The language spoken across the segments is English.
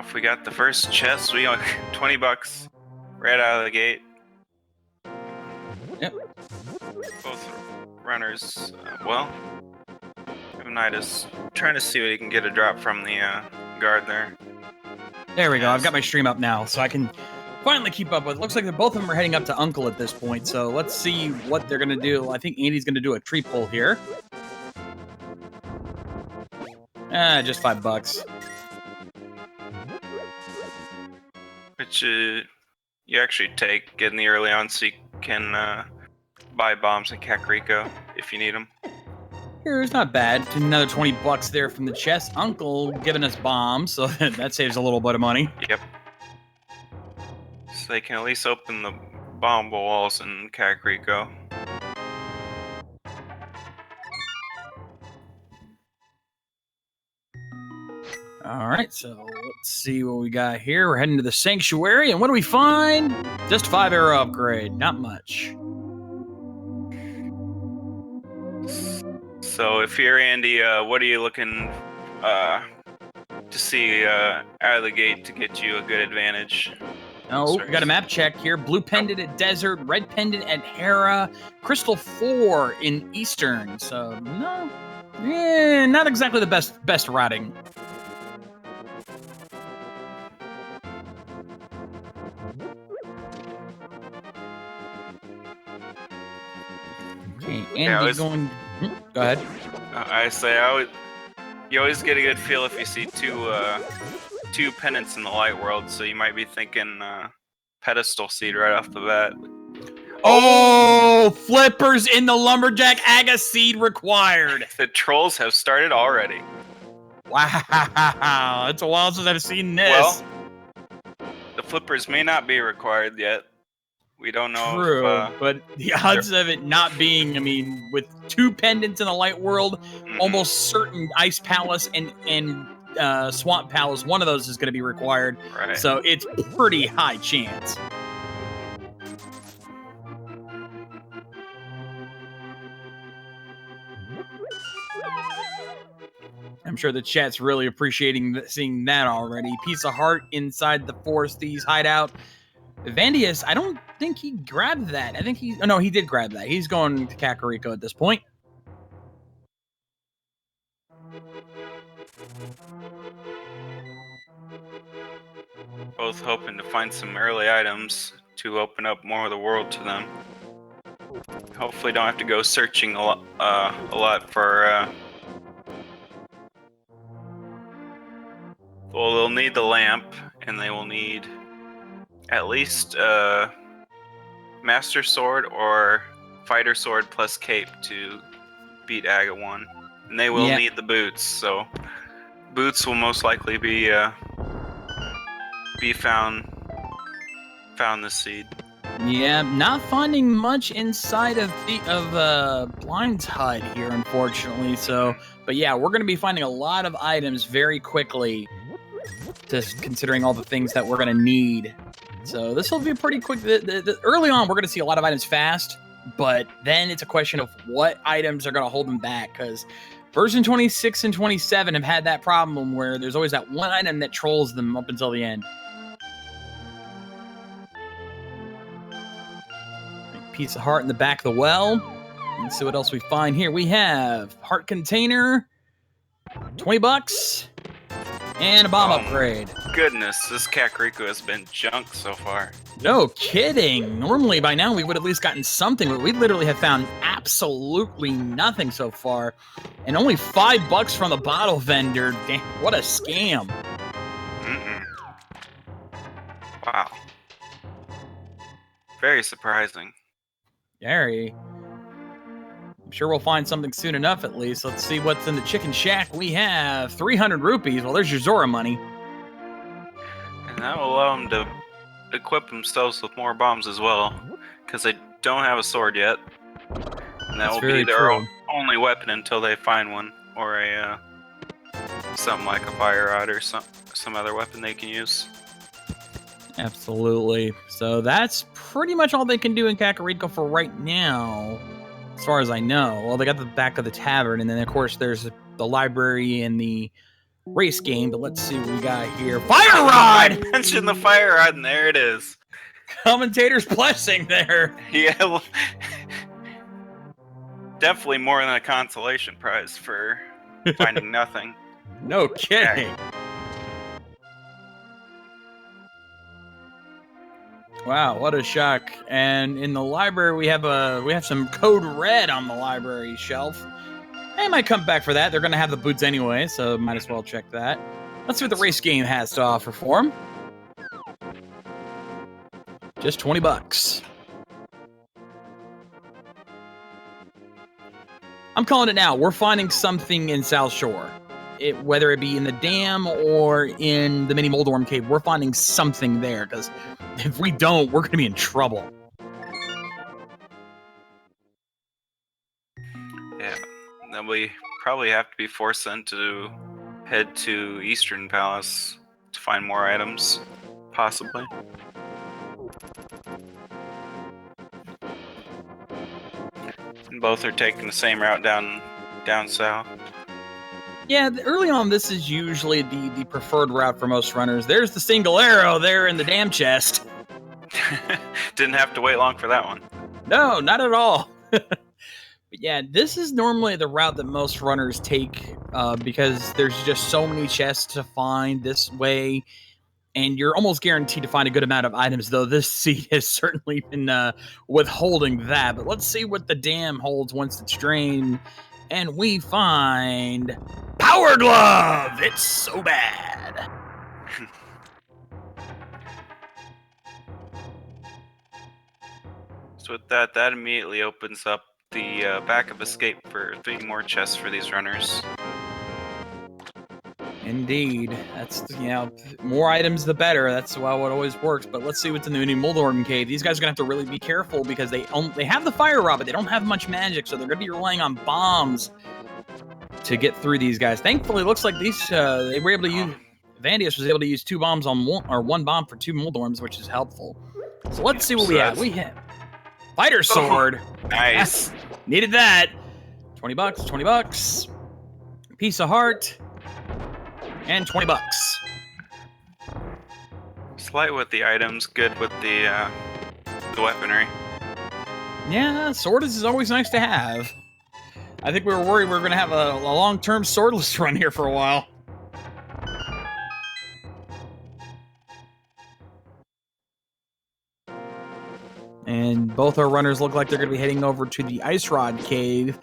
off. We got the first chest. We got 20 bucks right out of the gate. Yep. Both runners. Well, Evanidus trying to see what he can get a drop from the guard there. There we go. I've got my stream up now, so I can finally keep up with it. Looks like both of them are heading up to Uncle at this point, so let's see what they're going to do. I think Andy's going to do a tree pull here. Just $5. Which you actually take, get in the early on so you can buy bombs in Kakariko if you need them. It's not bad. Another 20 bucks there from the chest. Uncle giving us bombs, so that saves a little bit of money. Yep. So they can at least open the bomb walls in Kakariko. All right, so let's see what we got here. We're heading to the Sanctuary, and what do we find? Just 5 arrow upgrade. Not much. So if you're Andy, what are you looking to see out of the gate to get you a good advantage? Oh, we got a map check here. Blue pendant at Desert, red pendant at Hera, Crystal 4 in Eastern. So, no. Not exactly the best routing. Okay, Andy's going... Go ahead. I say, you always get a good feel if you see two pendants in the light world, so you might be thinking pedestal seed right off the bat. Oh, flippers in the lumberjack aga seed required. The trolls have started already. Wow, it's a while since I've seen this. Well, the flippers may not be required yet. We don't know. True, but the odds of it not being, I mean, with 2 pendants in the light world, almost certain Ice Palace and Swamp Palace, one of those is going to be required. Right. So it's pretty high chance. I'm sure the chat's really appreciating seeing that already. Piece of heart inside the Forest Thieves hideout. Evanidus, I don't think he grabbed that. I think he... Oh, no, he did grab that. He's going to Kakariko at this point. Both hoping to find some early items to open up more of the world to them. Hopefully don't have to go searching a lot for... Well, they'll need the lamp, and they will need... at least Master Sword or Fighter Sword plus Cape to beat Aga 1. And they will need the boots, so boots will most likely be found this seed. Yeah, not finding much inside of Blind's hut here, unfortunately. So, but yeah, we're going to be finding a lot of items very quickly, just considering all the things that we're going to need. So this will be pretty quick. Early on, we're going to see a lot of items fast, but then it's a question of what items are going to hold them back, because version 26 and 27 have had that problem where there's always that one item that trolls them up until the end. Piece of heart in the back of the well. Let's see what else we find here. We have heart container, 20 bucks. And a bomb upgrade. Goodness, this Kakariko has been junk so far. No kidding. Normally by now we would have at least gotten something, but we literally have found absolutely nothing so far. And only $5 from the bottle vendor. Damn, what a scam. Wow. Very surprising. Very. I'm sure we'll find something soon enough, at least. Let's see what's in the chicken shack. We have 300 rupees. Well, there's your Zora money. And that will allow them to equip themselves with more bombs as well, because they don't have a sword yet. And that will be their only weapon until they find one, or a something like a fire rod or some other weapon they can use. Absolutely. So that's pretty much all they can do in Kakariko for right now. As far as I know. Well, they got the back of the tavern, and then, of course, there's the library and the race game, but let's see what we got here. Fire rod! I mentioned the fire rod, and there it is. Commentator's blessing there. Yeah, well, definitely more than a consolation prize for finding nothing. No kidding. Wow, what a shock. And in the library we have some code red on the library shelf. They might come back for that. They're gonna have the boots anyway, so might as well check that. Let's see what the race game has to offer for them. Just $20. I'm calling it now. We're finding something in South Shore. Whether it be in the dam or in the mini Moldorm cave, we're finding something there, because if we don't, we're going to be in trouble. Yeah, then we probably have to be forced then to head to Eastern Palace to find more items, possibly. And both are taking the same route down south. Yeah, early on, this is usually the preferred route for most runners. There's the single arrow there in the dam chest. Didn't have to wait long for that one. No, not at all. But yeah, this is normally the route that most runners take because there's just so many chests to find this way, and you're almost guaranteed to find a good amount of items, though this seed has certainly been withholding that. But let's see what the dam holds once it's drained. And we find Power Glove! It's so bad. So with that immediately opens up the back of escape for 3 more chests for these runners. Indeed. That's, more items the better. That's how it always works. But let's see what's in the mini Moldorm cave. These guys are going to have to really be careful because they have the fire rod, but they don't have much magic, so they're going to be relying on bombs to get through these guys. Thankfully, it looks like these they were able to use. Evanidus was able to use 2 bombs on one bomb for 2 Moldorms, which is helpful. So let's see what we have. We have Fighter Sword. Oh, nice. Needed that. $20. 20 bucks. Piece of Heart. And $20. Slight with the items, good with the weaponry. Yeah, sword is always nice to have. I think we were worried we were going to have a long-term swordless run here for a while. And both our runners look like they're going to be heading over to the Ice Rod Cave.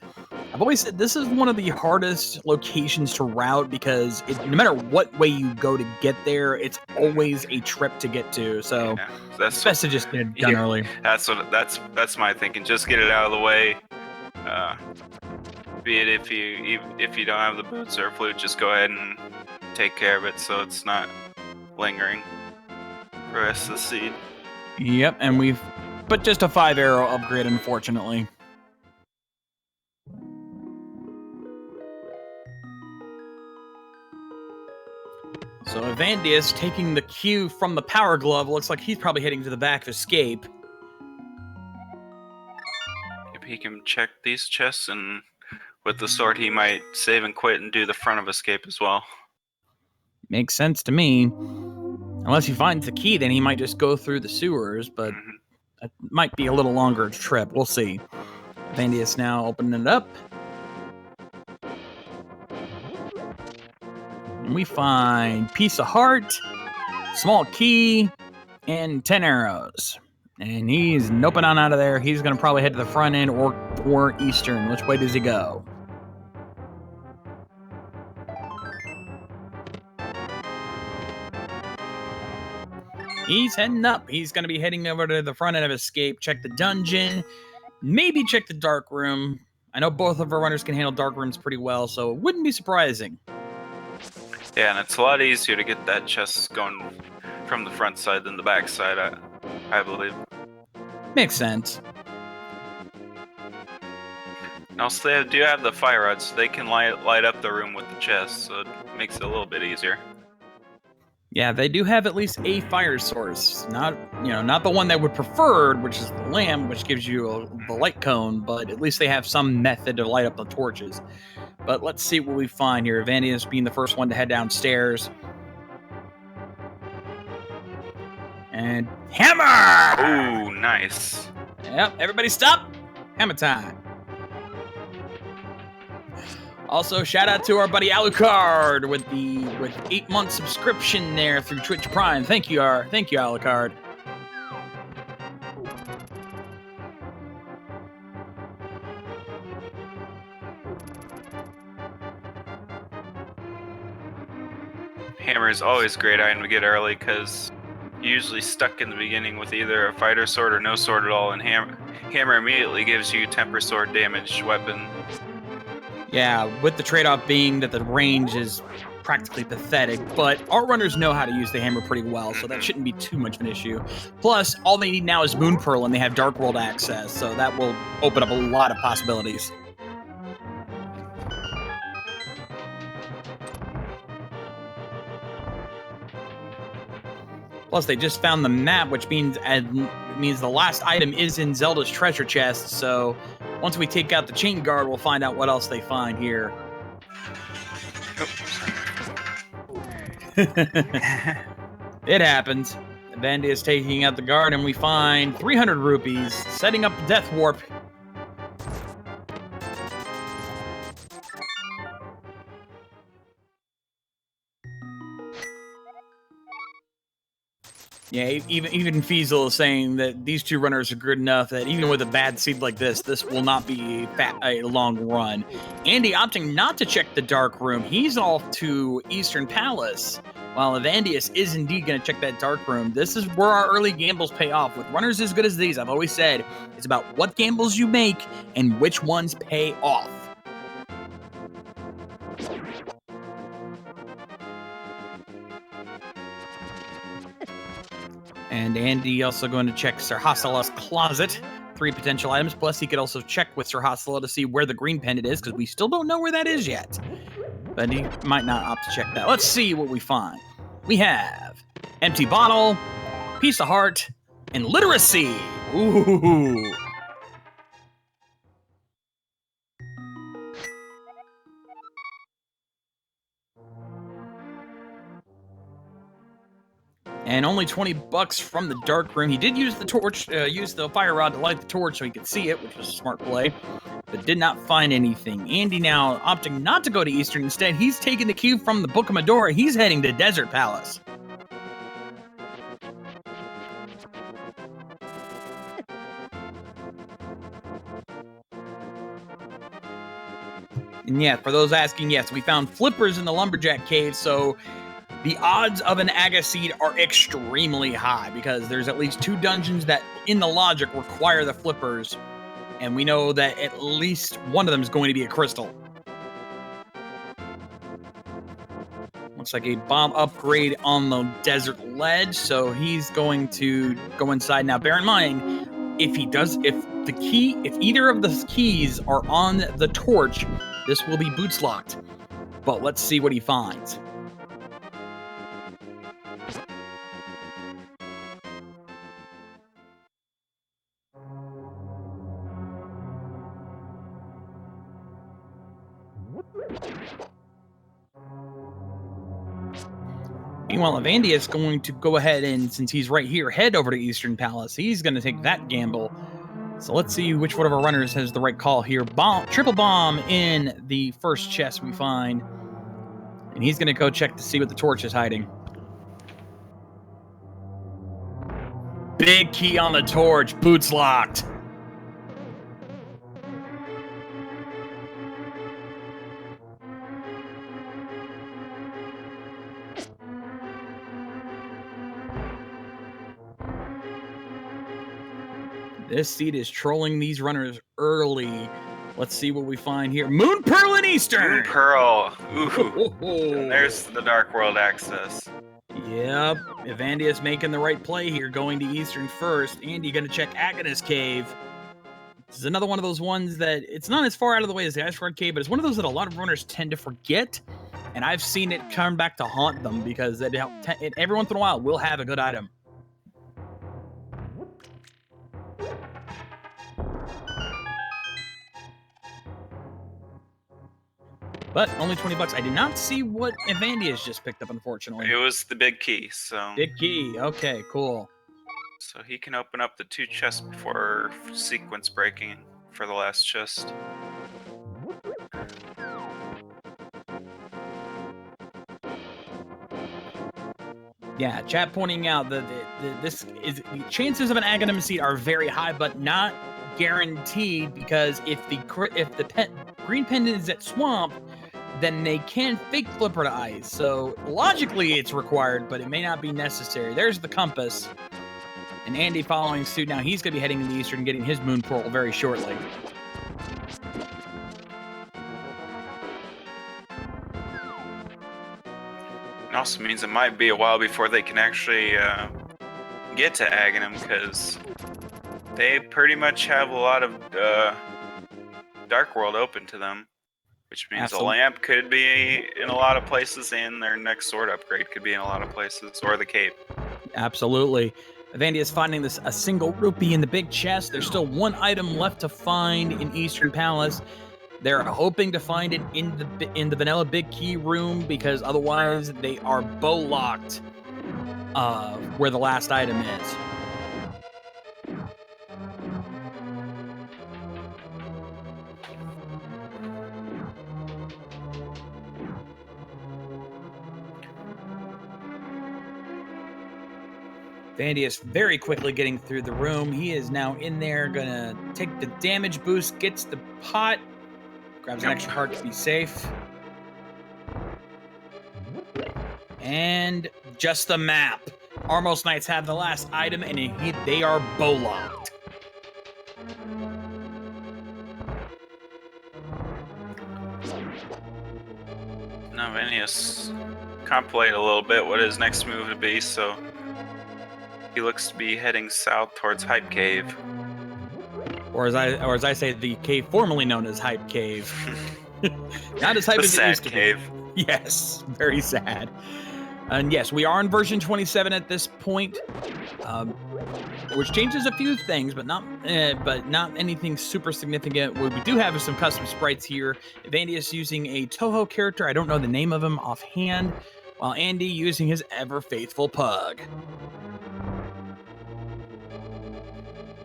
I've always said this is one of the hardest locations to route because no matter what way you go to get there, it's always a trip to get to. So yeah, that's best to just get it done early. That's my thinking. Just get it out of the way. Be it if you don't have the boots or flute, just go ahead and take care of it so it's not lingering for the rest of the seed. Yep, and we've put just a 5 arrow upgrade, unfortunately. So Evanidus taking the cue from the Power Glove. Looks like he's probably heading to the back of Escape. If he can check these chests, and with the sword he might save and quit and do the front of Escape as well. Makes sense to me. Unless he finds the key, then he might just go through the sewers, but that might be a little longer trip. We'll see. Evanidus now opening it up. And we find Piece of Heart, Small Key, and 10 arrows. And he's noping on out of there. He's going to probably head to the front end or eastern. Which way does he go? He's heading up. He's going to be heading over to the front end of Escape, check the dungeon, maybe check the dark room. I know both of our runners can handle dark rooms pretty well, so it wouldn't be surprising. Yeah, and it's a lot easier to get that chest going from the front side than the back side, I believe. Makes sense. And also, they do have the fire rods, so they can light up the room with the chest, so it makes it a little bit easier. Yeah, they do have at least a fire source. Not the one that would preferred, which is the lamp, which gives you the light cone, but at least they have some method to light up the torches. But let's see what we find here. Evanidus being the first one to head downstairs. And hammer! Ooh, nice. Yep, everybody stop. Hammer time. Also, shout out to our buddy Alucard with 8-month subscription there through Twitch Prime. Thank you, Alucard. Hammer is always a great item to get early because you're usually stuck in the beginning with either a fighter sword or no sword at all, and hammer immediately gives you temper sword damage weapon. Yeah, with the trade-off being that the range is practically pathetic, but our runners know how to use the hammer pretty well, so that shouldn't be too much of an issue. Plus, all they need now is Moon Pearl, and they have Dark World access, so that will open up a lot of possibilities. Plus, they just found the map, which means the last item is in Zelda's treasure chest. So, once we take out the chain guard, we'll find out what else they find here. It happens. Evanidus is taking out the guard, and we find 300 rupees, setting up the death warp. Yeah, even Feasel is saying that these two runners are good enough that even with a bad seed like this will not be a long run. Andy opting not to check the dark room. He's off to Eastern Palace, while Evanidus is indeed going to check that dark room. This is where our early gambles pay off. With runners as good as these, I've always said, it's about what gambles you make and which ones pay off. And Andy also going to check Sir Hasala's closet. 3 potential items. Plus, he could also check with Sir Hasala to see where the green pendant is, because we still don't know where that is yet. But he might not opt to check that. Let's see what we find. We have empty bottle, piece of heart, and literacy. Ooh. And only 20 bucks from the dark room. He did use the torch, use the fire rod to light the torch so he could see it, which was a smart play, but did not find anything. Andy now opting not to go to Eastern. Instead, he's taking the cube from the Book of Medora. He's heading to Desert Palace. And yeah, for those asking, yes, we found flippers in the Lumberjack Cave, so the odds of an Agaseed are extremely high because there's at least 2 dungeons that, in the logic, require the flippers, and we know that at least one of them is going to be a crystal. Looks like a bomb upgrade on the desert ledge, so he's going to go inside. Now, bear in mind, if either of the keys are on the torch, this will be boots locked. But let's see what he finds. Meanwhile, Evanidus is going to go ahead and, since he's right here, head over to Eastern Palace. He's going to take that gamble. So let's see which one of our runners has the right call here. Triple bomb in the first chest we find. And he's going to go check to see what the torch is hiding. Big key on the torch. Boots locked. This seed is trolling these runners early. Let's see what we find here. Moon Pearl in Eastern! Moon Pearl! Ooh. And there's the Dark World access. Yep. Evanidus making the right play here, going to Eastern first. Andy going to check Agnes Cave. This is another one of those ones that it's not as far out of the way as the Ashford Cave, but it's one of those that a lot of runners tend to forget. And I've seen it come back to haunt them because every once in a while we'll have a good item. But only 20 bucks. I did not see what Evanidus just picked up, unfortunately. It was the big key, so... Big key. Okay, cool. So he can open up the 2 chests before sequence breaking for the last chest. Yeah, chat pointing out that this is chances of an Aghanim seed are very high, but not guaranteed, because if the green pendant is at Swamp, then they can fake Flipper to Ice. So logically, it's required, but it may not be necessary. There's the compass, and Andy following suit. Now he's going to be heading to the Eastern, getting his Moon Pearl very shortly. It also means it might be a while before they can actually get to Aghanim, because they pretty much have a lot of Dark World open to them, which means the lamp could be in a lot of places, and their next sword upgrade could be in a lot of places, or the cape. Absolutely. Evandy is finding a single rupee in the big chest. There's still one item left to find in Eastern Palace. They're hoping to find it in the vanilla big key room, because otherwise they are bow locked where the last item is. Vandy is very quickly getting through the room. He is now in there, gonna take the damage boost, gets the pot, grabs an extra heart to be safe. And just the map. Armos Knights have the last item, and they are bow locked. Now Evanidus contemplated a little bit what his next move would be, so he looks to be heading south towards Hype Cave. Or as I say, the cave formerly known as Hype Cave. Not as hype as it used to cave. Be. Yes, very sad. And yes, we are in version 27 at this point, which changes a few things, but not anything super significant. What we do have is some custom sprites here. Evandy is using a Toho character. I don't know the name of him offhand, while Andy using his ever-faithful pug.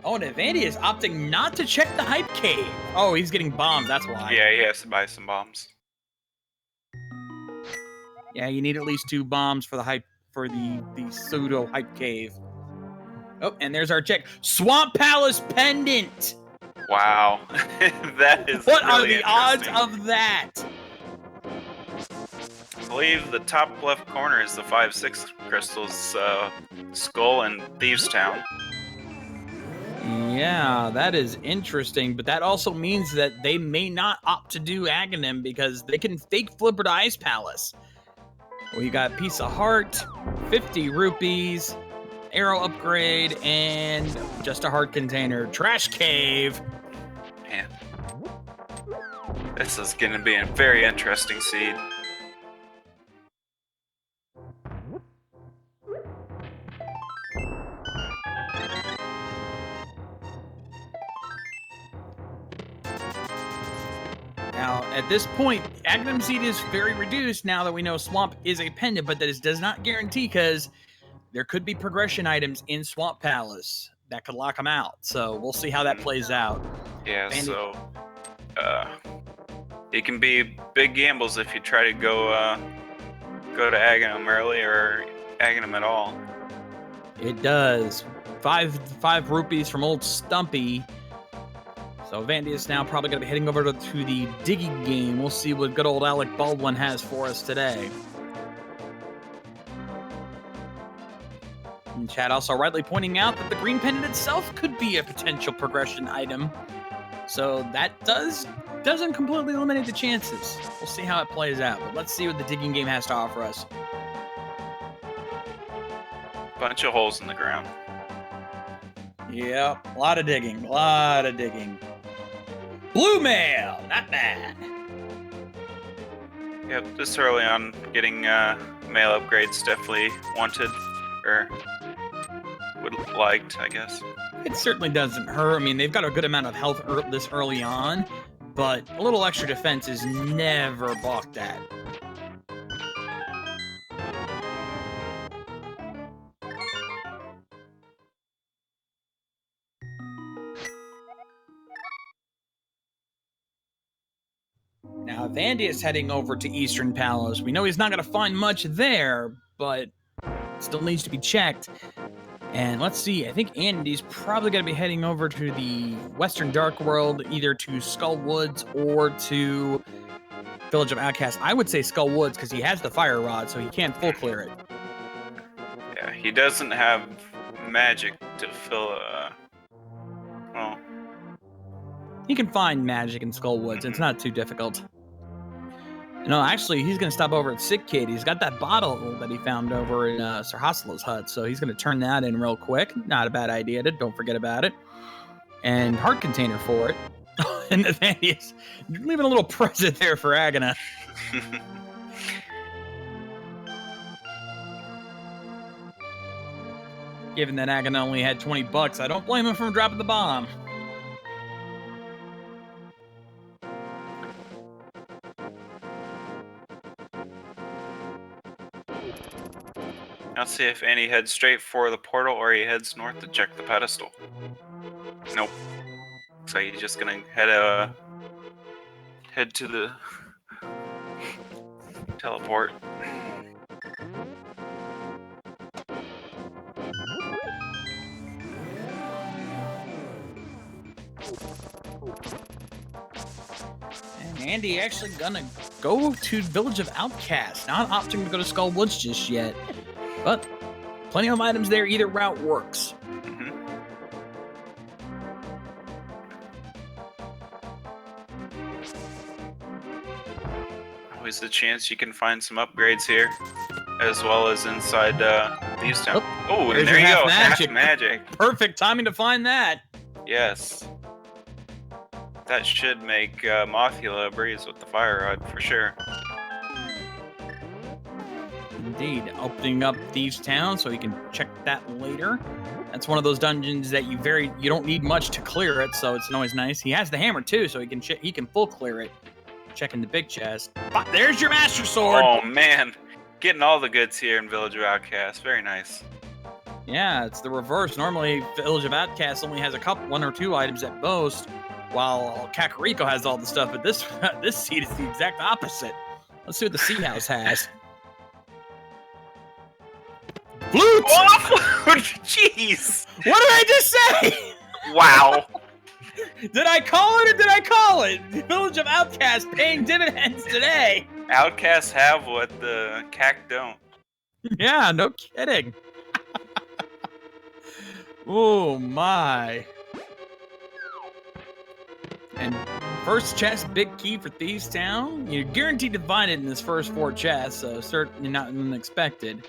Oh, and Evandy is opting not to check the Hype Cave. Oh, he's getting bombed, that's why. Yeah, he has to buy some bombs. Yeah, you need at least 2 bombs for the pseudo Hype Cave. Oh, and there's our check. Swamp Palace pendant. Wow. That is What really are the odds of that? I believe the top left corner is the 5-6 crystals skull and Thieves Town. Yeah, that is interesting, but that also means that they may not opt to do Aghanim, because they can fake Flipper to Ice Palace. We got Piece of Heart, 50 rupees, arrow upgrade, and just a heart container. Trash Cave. Man. This is going to be a very interesting seed. Now, at this point, Aghanim seed is very reduced now that we know Swamp is a pendant, but that does not guarantee, because there could be progression items in Swamp Palace that could lock them out. So we'll see how that plays out. Yeah, so it can be big gambles if you try to go to Aghanim early or Aghanim at all. It does. Five rupees from old Stumpy. So Vandy is now probably going to be heading over to the digging game. We'll see what good old Alec Baldwin has for us today. And chat also rightly pointing out that the green pendant itself could be a potential progression item. So that doesn't completely eliminate the chances. We'll see how it plays out. But let's see what the digging game has to offer us. Bunch of holes in the ground. Yep, a lot of digging. Blue mail, not bad. Yep, this early on, getting mail upgrades definitely wanted, or liked, I guess. It certainly doesn't hurt. I mean, they've got a good amount of health this early on, but a little extra defense is never balked at. Now, Evanidus is heading over to Eastern Palace. We know he's not going to find much there, but still needs to be checked. And let's see, I think Andy's probably going to be heading over to the Western Dark World, either to Skull Woods or to Village of Outcasts. I would say Skull Woods because he has the fire rod, so he can't full clear it. Yeah, he doesn't have magic to fill well, he can find magic in Skull Woods. It's not too difficult. No, actually, he's going to stop over at Sick Kid. He's got that bottle that he found over in Sir Hostela's hut, so he's going to turn that in real quick. Not a bad idea. Don't forget about it. And heart container for it. And Evanidus, leaving a little present there for Agana. Given that Agana only had 20 bucks, I don't blame him for dropping the bomb. Let's see if Andy heads straight for the portal or he heads north to check the pedestal. Nope. Looks like he's just gonna head to the teleport. And Andy actually gonna go to Village of Outcasts, not opting to go to Skull Woods just yet. But plenty of items there, either route works. Always a chance you can find some upgrades here, as well as inside these towns. Oh, and there you go, half magic. Perfect timing to find that. Yes. That should make Mothula a breeze with the fire rod for sure. Indeed, opening up Thieves Town so you can check that later. That's one of those dungeons that you don't need much to clear it, so it's always nice. He has the hammer too, so he can full clear it. Checking the big chest. There's your Master Sword. Oh man, getting all the goods here in Village of Outcasts. Very nice. Yeah, it's the reverse. Normally, Village of Outcasts only has one or two items at most, while Kakariko has all the stuff. But this seat is the exact opposite. Let's see what the Sea House has. Flute! Jeez! What did I just say? Wow. Did I call it or did I call it? The Village of Outcasts paying dividends today. Outcasts have what the CAC don't. Yeah, no kidding. Oh my. And first chest, big key for Thieves Town. You're guaranteed to find it in this first 4 chests, so certainly not unexpected.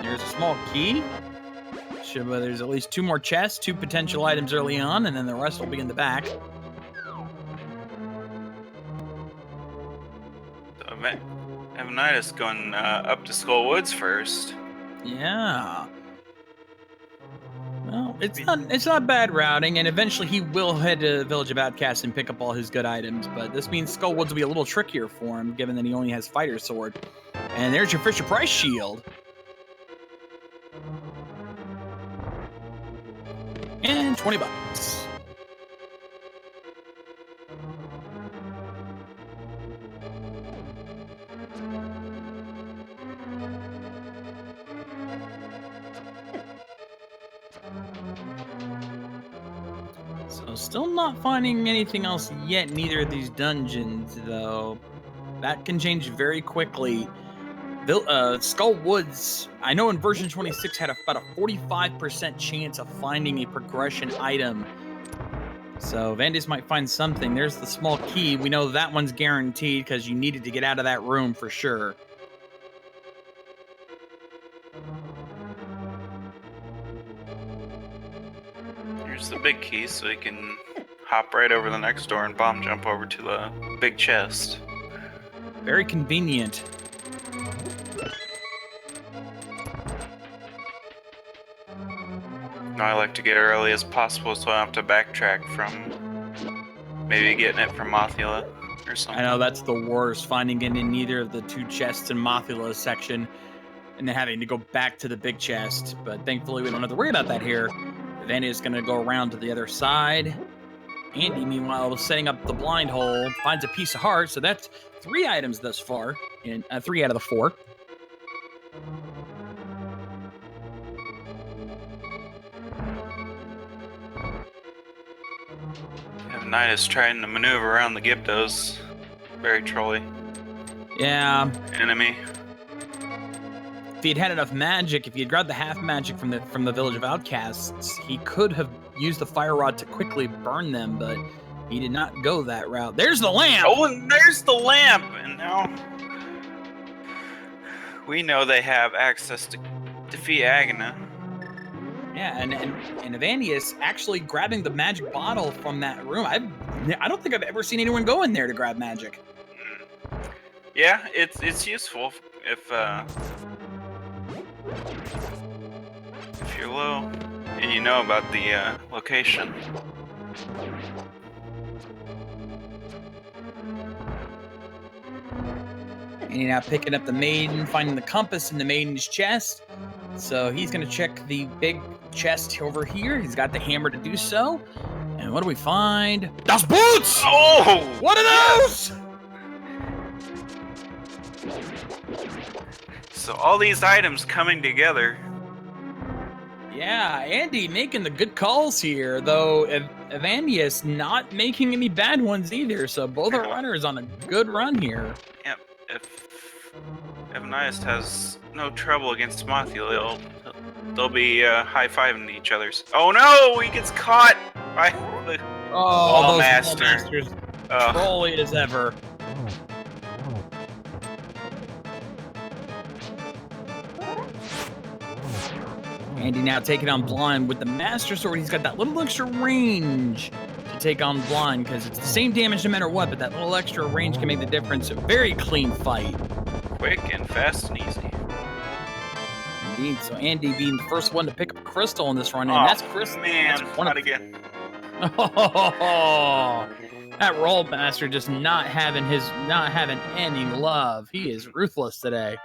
There's a small key. There's at least 2 more chests, 2 potential items early on, and then the rest will be in the back. So, Evanidus going up to Skull Woods first. Yeah. Well, it's not bad routing, and eventually he will head to the Village of Outcasts and pick up all his good items, but this means Skull Woods will be a little trickier for him, given that he only has Fighter Sword. And there's your Fisher Price shield. And 20 bucks. So still not finding anything else yet in either of these dungeons, though. That can change very quickly. Skull Woods, I know in version 26 had about a 45% chance of finding a progression item. So Evanidus might find something. There's the small key. We know that one's guaranteed because you needed to get out of that room for sure. Here's the big key, so you can hop right over the next door and bomb jump over to the big chest. Very convenient. No, I like to get early as possible so I don't have to backtrack from maybe getting it from Mothula or something. I know that's the worst, finding it in either of the two chests in Mothula's section and then having to go back to the big chest. But thankfully, we don't have to worry about that here. Evanidus is going to go around to the other side. Andy, meanwhile, setting up the blind hole, finds a piece of heart. So that's 3 items thus far, and 3 out of the 4. Evanidus trying to maneuver around the Gyptos. Very trolly. Yeah. Enemy. If he had had enough magic, if he had grabbed the half magic from the Village of Outcasts, he could have used the fire rod to quickly burn them, but he did not go that route. There's the lamp! Oh, and there's the lamp! And now we know they have access to defeat Agna. Yeah, and Evanidus actually grabbing the magic bottle from that room. I don't think I've ever seen anyone go in there to grab magic. Yeah, it's useful if you're low and you know about the location. And he's now picking up the maiden, finding the compass in the maiden's chest. So he's going to check the big chest over here. He's got the hammer to do so. And what do we find? Das boots! Oh! What are those? So all these items coming together. Yeah, Andy making the good calls here, though Evanidus not making any bad ones either. So both our runners on a good run here. Yep. If Evanidus has no trouble against Mothula, they'll be high-fiving each other's. Oh no! He gets caught by the Wall Master. Trolly as ever. Andy now taking on Blind with the Master Sword. He's got that little extra range to take on Blind because it's the same damage no matter what, but that little extra range can make the difference. A very clean fight. Quick and fast and easy. Indeed. So Andy being the first one to pick up a crystal in this run, and that's Crystal. Man, not again. Oh, that Roll Master just not having any love. He is ruthless today.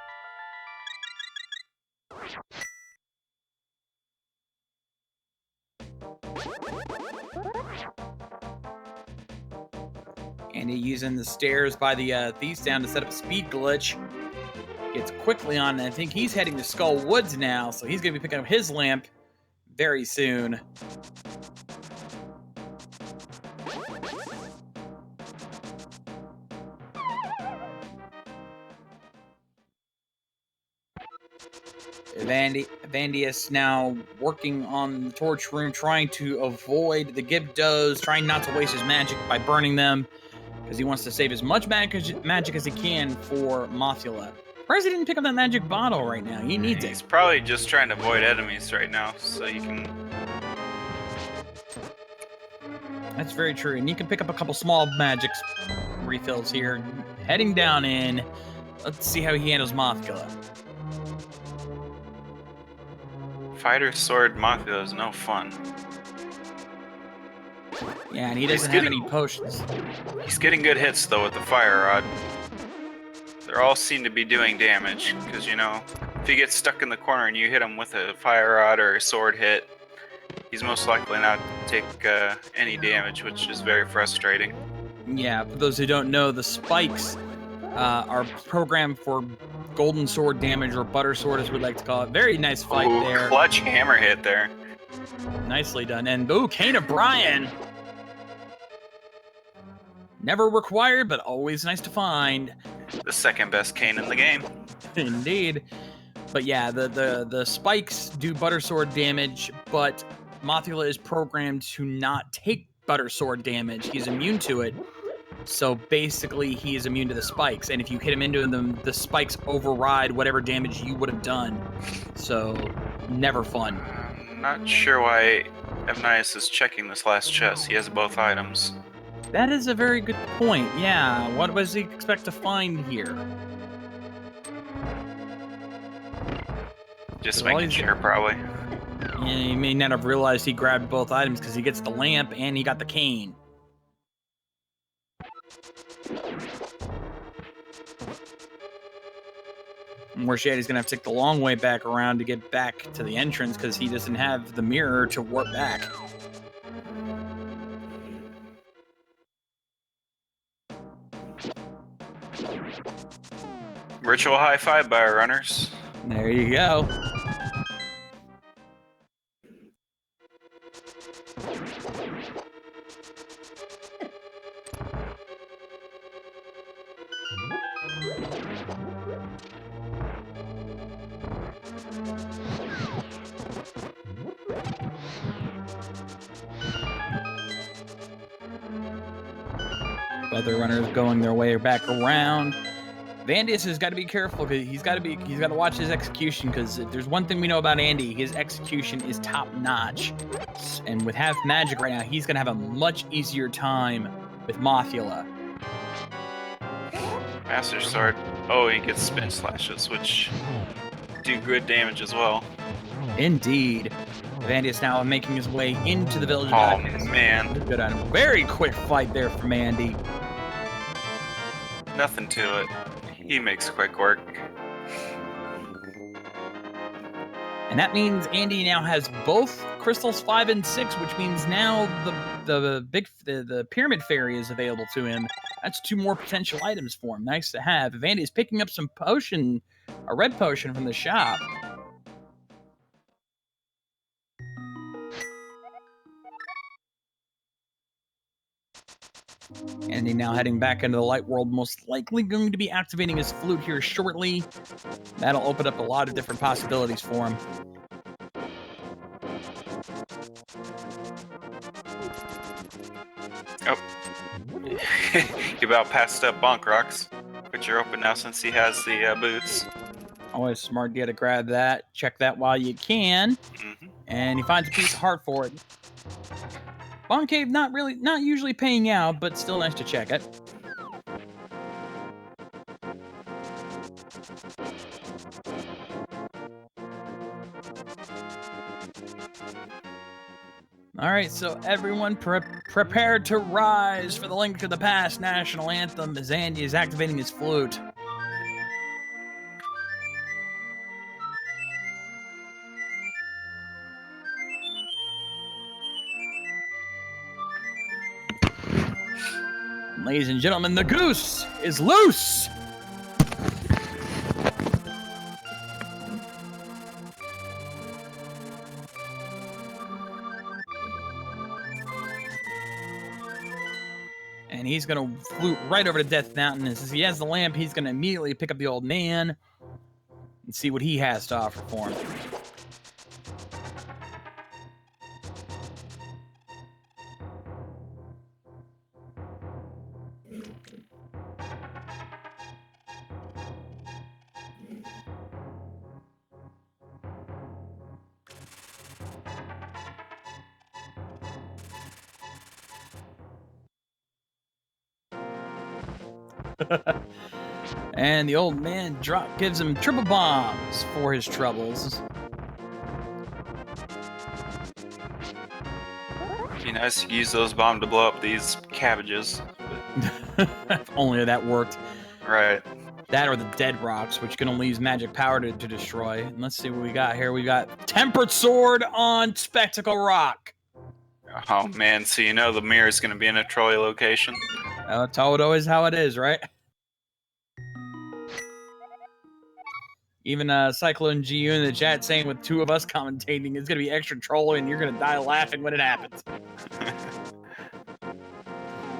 Andy using the stairs by the Thieves Down to set up a speed glitch. Gets quickly on, and I think he's heading to Skull Woods now, so he's going to be picking up his lamp very soon. Evanidus now working on the torch room, trying to avoid the Gyptos, trying not to waste his magic by burning them, because he wants to save as much magic as he can for Mothula. Whereas he didn't pick up that magic bottle right now. He needs it. He's probably just trying to avoid enemies right now, so you can... That's very true. And you can pick up a couple small magic refills here. Heading down in. Let's see how he handles Mothula. Fighter Sword Mothula is no fun. Yeah, and he doesn't have any potions. He's getting good hits, though, with the Fire Rod. They all seem to be doing damage, because, you know, if he gets stuck in the corner and you hit him with a Fire Rod or a sword hit, he's most likely not to take any damage, which is very frustrating. Yeah, for those who don't know, the spikes are programmed for golden sword damage, or butter sword as we'd like to call it. Very nice fight there. Clutch hammer hit there. Nicely done. And Cane of Brian. Never required, but always nice to find. The second best cane in the game. Indeed. But yeah, the spikes do butter sword damage, but Mothula is programmed to not take butter sword damage. He's immune to it. So basically, he is immune to the spikes. And if you hit him into them, the spikes override whatever damage you would have done. So, never fun. I'm not sure why Evanidus is checking this last chest. He has both items. That is a very good point. Yeah, what does he expect to find here? Just making sure, probably. And he may not have realized he grabbed both items because he gets the lamp and he got the cane. And where Shady's gonna have to take the long way back around to get back to the entrance because he doesn't have the mirror to warp back. Virtual high five by our runners. There you go. Other runners going their way back around. Evanidus has got to be careful because he's got to watch his execution because if there's one thing we know about Andy, his execution is top notch. And with half magic right now, he's gonna have a much easier time with Mothula. Master Sword. Oh, he gets spin slashes, which do good damage as well. Indeed. Evanidus now making his way into the village. Oh man, good item. Very quick fight there from Andy. Nothing to it. He makes quick work. And that means Andy now has both crystals 5 and 6, which means now the pyramid fairy is available to him. That's 2 more potential items for him. Nice to have. Evandy is picking up some potion, a red potion from the shop. Andy now heading back into the light world, most likely going to be activating his flute here shortly. That'll open up a lot of different possibilities for him. Oh. You about passed up Bonk Rocks, but you're open now since he has the boots. Always smart to grab that. Check that while you can. Mm-hmm. And he finds a piece of heart for it. Bon Cave not usually paying out, but still nice to check it. Alright, so everyone prepared to rise for the Link to the Past national anthem as Andy is activating his flute. Ladies and gentlemen, the goose is loose! And he's going to flute right over to Death Mountain. And since he has the lamp, he's going to immediately pick up the old man and see what he has to offer for him. And the old man gives him triple bombs for his troubles. Be nice to use those bombs to blow up these cabbages. If only that worked. Right. That or the dead rocks, which can only use magic power to destroy. And let's see what we got here. We got Tempered Sword on Spectacle Rock. Oh man, so you know the mirror is going to be in a Troy location. That's always how it is, right? Even Cyclone GU in the chat saying with 2 of us commentating, it's going to be extra trolling and you're going to die laughing when it happens.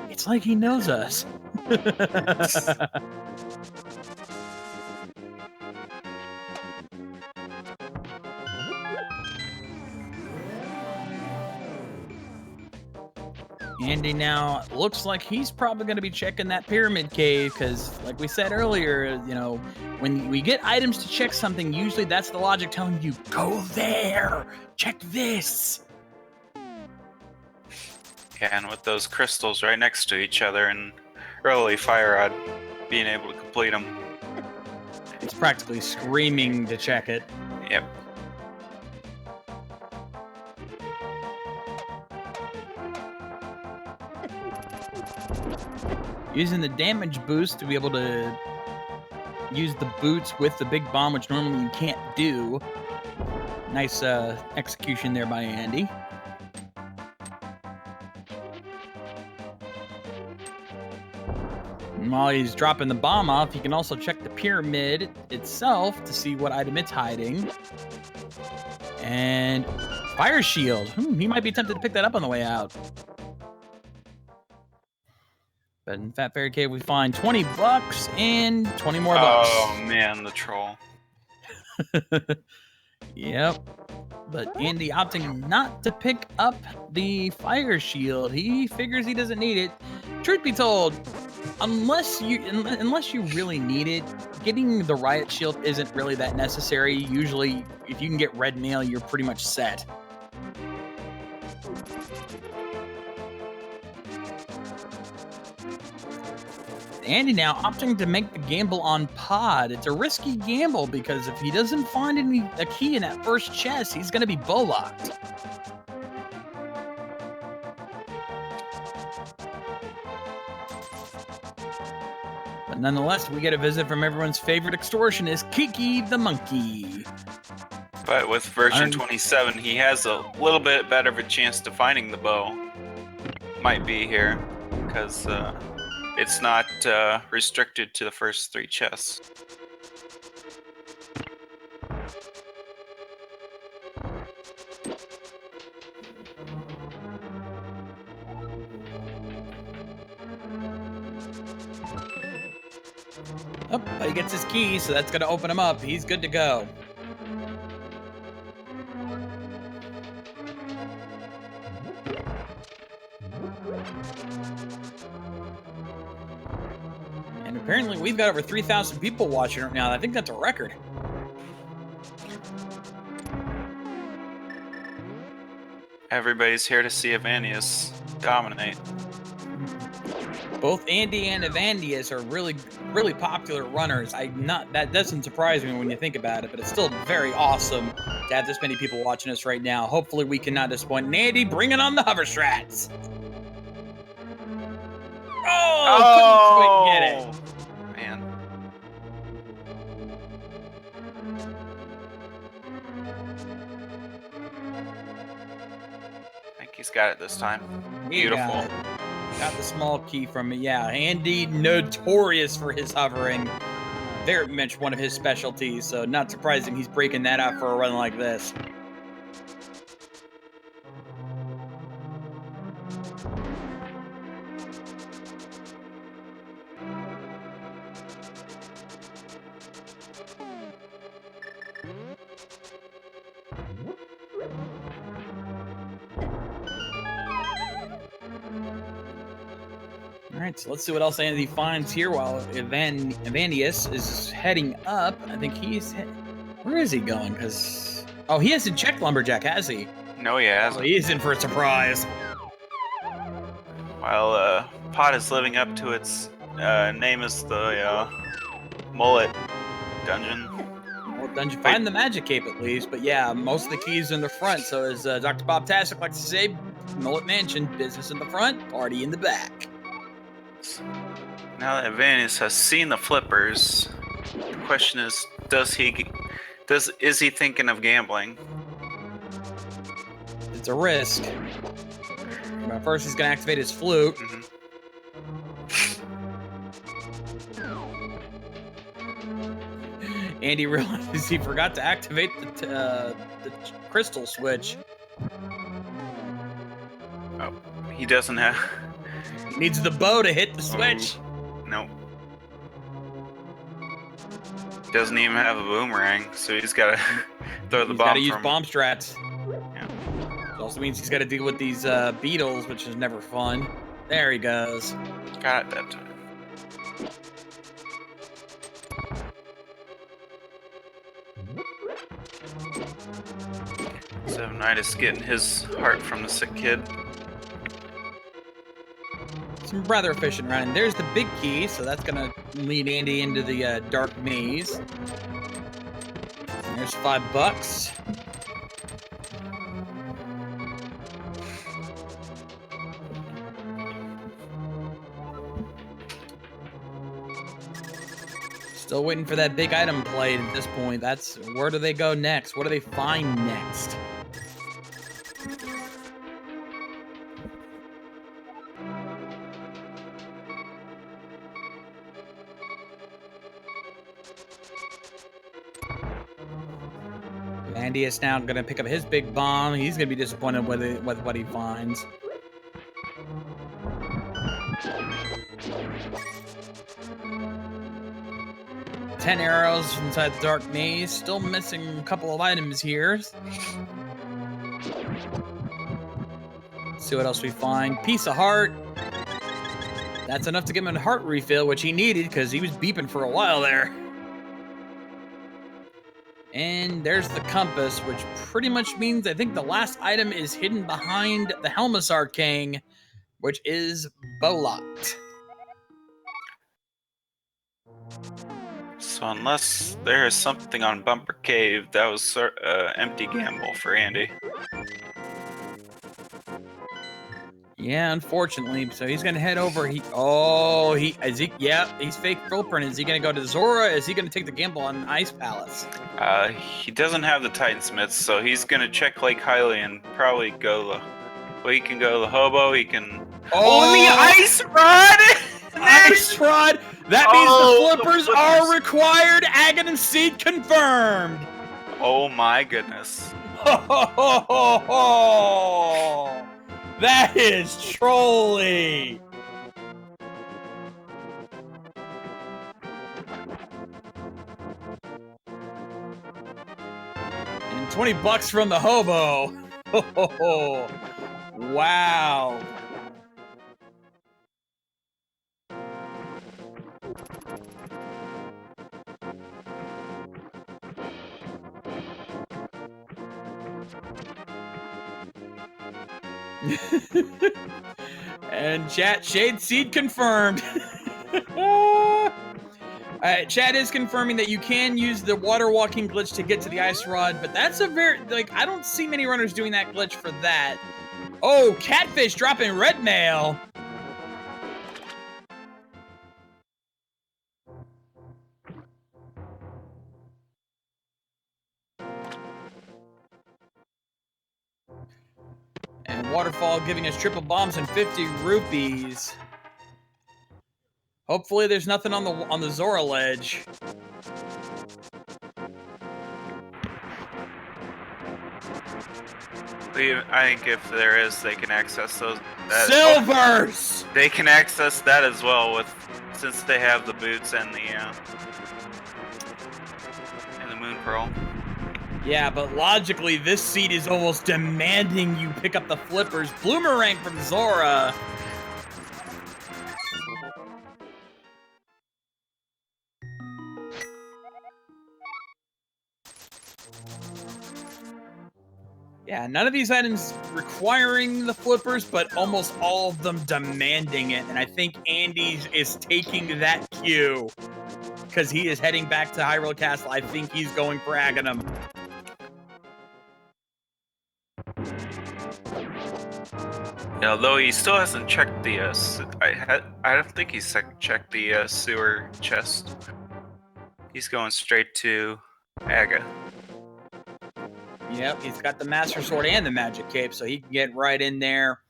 It's like he knows us. Andy now looks like he's probably going to be checking that pyramid cave because, like we said earlier, you know, when we get items to check something, usually that's the logic telling you, go there, check this. Yeah, and with those crystals right next to each other and early Fire Rod being able to complete them. It's practically screaming to check it. Yep. Using the damage boost to be able to use the boots with the big bomb, which normally you can't do. Nice execution there by Andy. And while he's dropping the bomb off, you can also check the pyramid itself to see what item it's hiding. And fire shield. He might be tempted to pick that up on the way out. But in Fat Fairy Cave, we find 20 bucks and 20 more bucks. Oh, man, the troll. Yep. But Andy opting not to pick up the fire shield. He figures he doesn't need it. Truth be told, unless you really need it, getting the riot shield isn't really that necessary. Usually, if you can get red mail, you're pretty much set. Andy now opting to make the gamble on Pod. It's a risky gamble because if he doesn't find a key in that first chest, he's going to be bow-locked. But nonetheless, we get a visit from everyone's favorite extortionist, Kiki the Monkey. But with version 27, he has a little bit better of a chance to finding the bow. Might be here, because it's not restricted to the first 3 chests. Oh, but he gets his key, so that's going to open him up. He's good to go. And apparently we've got over 3,000 people watching right now. I think that's a record. Everybody's here to see Evanidus dominate. Both Andy and Evanidus are really, really popular runners. That doesn't surprise me when you think about it, but it's still very awesome to have this many people watching us right now. Hopefully we cannot disappoint. And Andy, bringing on the hover strats. Couldn't quite get it. Man. I think he's got it this time. Beautiful. Got the small key from it. Yeah, Andy, notorious for his hovering. Very much one of his specialties, so not surprising he's breaking that out for a run like this. All right, so let's see what else Andy finds here while Evanidus is heading up. I think where is he going? Because he hasn't checked Lumberjack, has he? No, he hasn't. So he's in for a surprise. While Pot is living up to its name as the Mullet Dungeon. Dungeon. Find the magic cape at least, but yeah, most of the keys in the front. So as Dr. Bob Tastic likes to say, Mullet Mansion, business in the front, party in the back. Now that Evanidus has seen the flippers, the question is, is he thinking of gambling? It's a risk. But first, he's gonna activate his flute. Mm-hmm. Andy realizes he forgot to activate the crystal switch. Oh, he doesn't have. Needs the bow to hit the switch. Nope. Doesn't even have a boomerang, so he's got to throw the bomb. He's got to use bomb strats. Yeah. It also means he's got to deal with these beetles, which is never fun. There he goes. Got it that time. So Evanidus getting his heart from the sick kid. Some rather efficient running. There's the big key, so that's gonna lead Andy into the dark maze. And there's $5. Still waiting for that big item plate at this point. That's where do they go next? What do they find next? Evanidus now going to pick up his big bomb. He's going to be disappointed with what he finds. Ten arrows inside the dark maze. Still missing a couple of items here. Let's see what else we find. Piece of heart. That's enough to give him a heart refill, which he needed because he was beeping for a while there. And there's the compass, which pretty much means I think the last item is hidden behind the Helmisar King, which is Bolocked. So unless there is something on Bumper Cave, that was empty gamble for Andy. Yeah, unfortunately. So he's gonna head over. He's fake fingerprint. Is he gonna go to Zora? Is he gonna take the gamble on Ice Palace? He doesn't have the Titansmiths, so he's gonna check Lake Hylia and probably go he can go the Hobo. He can. Oh, the Ice Rod! Ice Rod. That means the flippers are required. Aghanim Seed confirmed. Oh my goodness. That is trolly. And $20 from the Hobo. Wow. And chat, Shade Seed confirmed. Alright, chat is confirming that you can use the water walking glitch to get to the Ice Rod, but that's a very, I don't see many runners doing that glitch for that. Oh, Catfish dropping red mail. And Waterfall giving us triple bombs and 50 rupees. Hopefully there's nothing on the Zora ledge. I think if there is, they can access those. Silvers! They can access that as well since they have the boots and the Moon Pearl. Yeah, but logically, this seed is almost demanding you pick up the flippers. Bloomerang from Zora. Yeah, none of these items requiring the flippers, but almost all of them demanding it. And I think Andy is taking that cue because he is heading back to Hyrule Castle. I think he's going for Aghanim. Yeah, although he still hasn't checked the I don't think he's checked the sewer chest. He's going straight to Aga. Yep, he's got the Master Sword and the Magic Cape, so he can get right in there.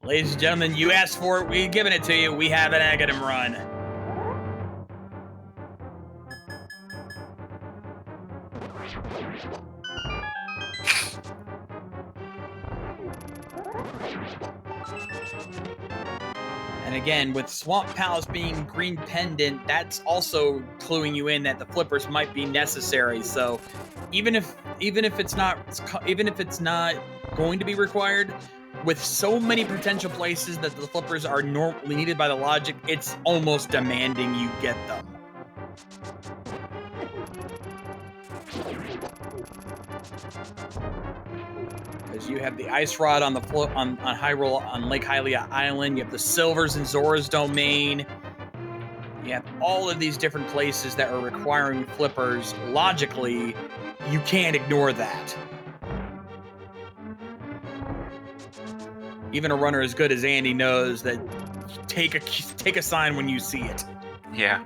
Ladies and gentlemen, you asked for it, we're giving it to you. We have an Aghanim run. And again, with Swamp Palace being green pendant, that's also cluing you in that the flippers might be necessary. So even if it's not going to be required, with so many potential places that the flippers are normally needed by the logic, it's almost demanding you get them. Because you have the Ice Rod on the on Hyrule, on Lake Hylia Island. You have the Silvers in Zora's domain. You have all of these different places that are requiring flippers. Logically, you can't ignore that. Even a runner as good as Andy knows that take a sign when you see it. Yeah.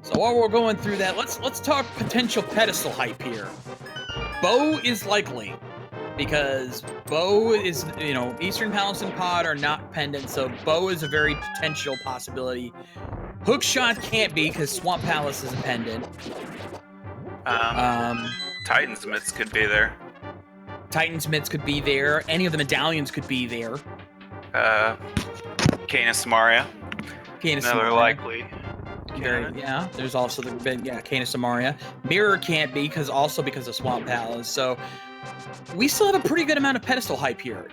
So while we're going through that, let's talk potential pedestal hype here. Bow is likely, because Bow is, Eastern Palace and Pod are not pendant, so Bow is a very potential possibility. Hookshot can't be, because Swamp Palace is a pendant. Titan's Mitts could be there. Titan's Mitts could be there. Any of the medallions could be there. Canis Maria. Another likely. Yeah, there's also Canis Maria. Mirror can't be, because of Swamp Palace. So we still have a pretty good amount of pedestal hype here.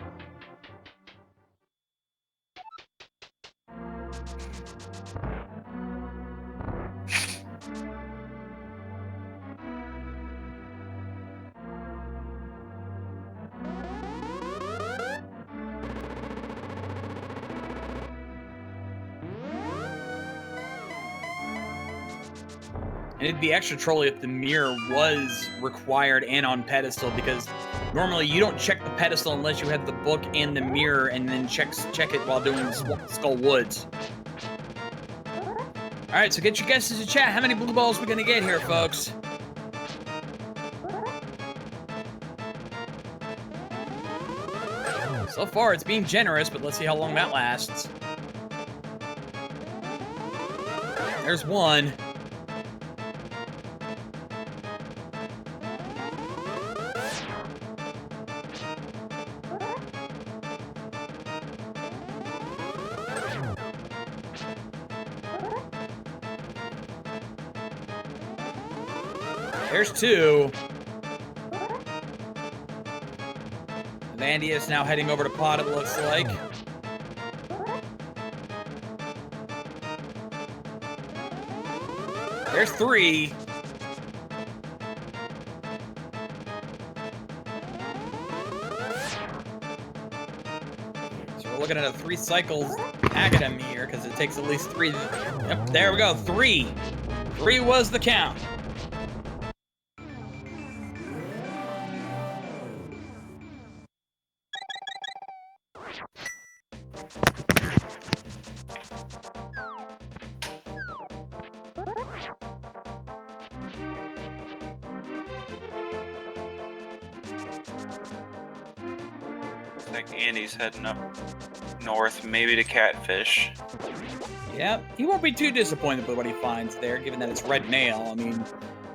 And it'd be extra trolly if the mirror was required and on pedestal, because normally you don't check the pedestal unless you have the book and the mirror, and then check it while doing Skull Woods. All right, so get your guesses in chat. How many blue balls are we gonna get here, folks? So far, it's being generous, but let's see how long that lasts. There's one. There's two. Evanidus now heading over to Pod, it looks like. There's three. So we're looking at a 3 cycles Agadim here, because it takes at least 3. Yep, there we go. 3. 3 was the count. I think Andy's heading up north, maybe to Catfish. Yep, he won't be too disappointed with what he finds there, given that it's red mail. I mean,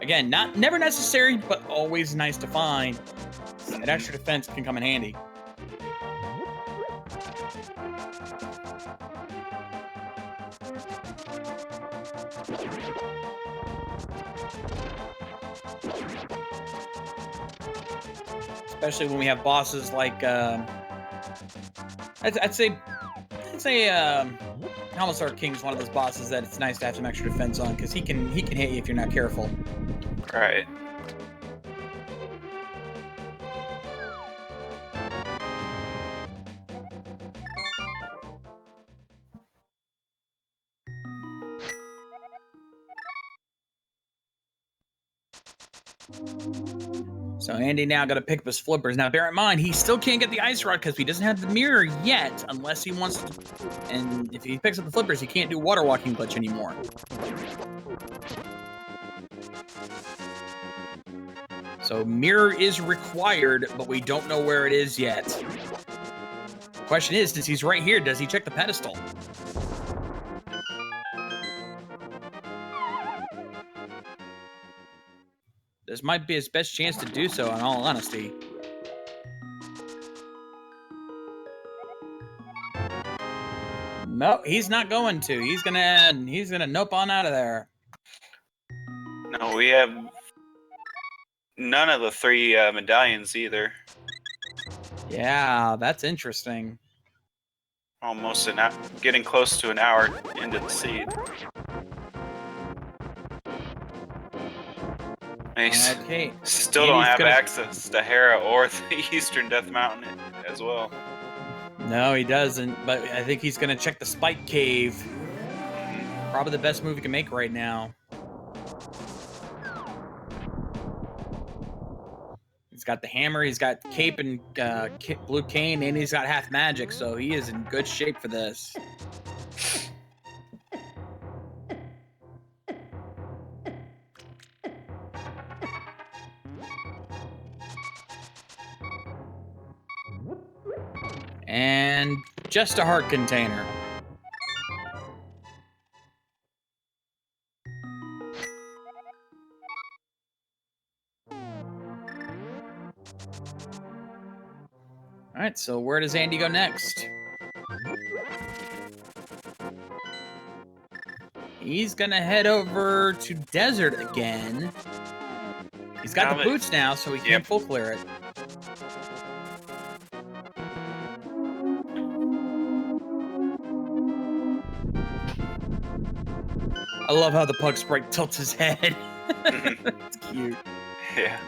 again, never necessary, but always nice to find. That extra defense can come in handy. Especially when we have bosses like, I'd say, Helmstar King's one of those bosses that it's nice to have some extra defense on, because he can hit you if you're not careful. Right. So Andy now got to pick up his flippers. Now, bear in mind, he still can't get the ice rod because he doesn't have the mirror yet, unless he wants to. And if he picks up the flippers, he can't do water walking glitch anymore. So mirror is required, but we don't know where it is yet. The question is, since he's right here, does he check the pedestal? This might be his best chance to do so, in all honesty. No, he's not going to. He's gonna nope on out of there. No, we have none of the 3 medallions either. Yeah, that's interesting. Almost getting close to an hour into the seed. And Okay. Still don't have access to Hera or the Eastern Death Mountain as well. No, he doesn't, but I think he's going to check the Spike Cave. Probably the best move he can make right now. He's got the hammer, he's got cape and blue cane, and he's got half magic, so he is in good shape for this. And just a heart container. All right, so where does Andy go next? He's gonna head over to desert again. He's got the boots now, so he can't full clear it. I love how the pug sprite tilts his head. It's cute. Yeah.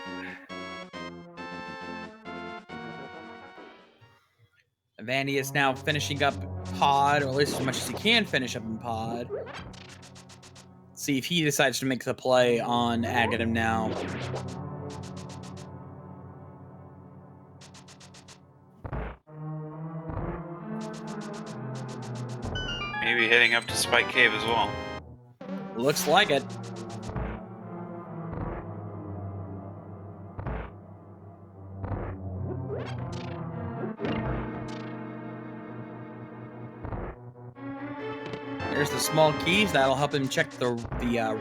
Evanidus now finishing up pod, or at least as much as he can finish up in pod. See if he decides to make the play on Agadim now. Maybe heading up to Spike Cave as well. Looks like it. There's the small keys. That'll help him check the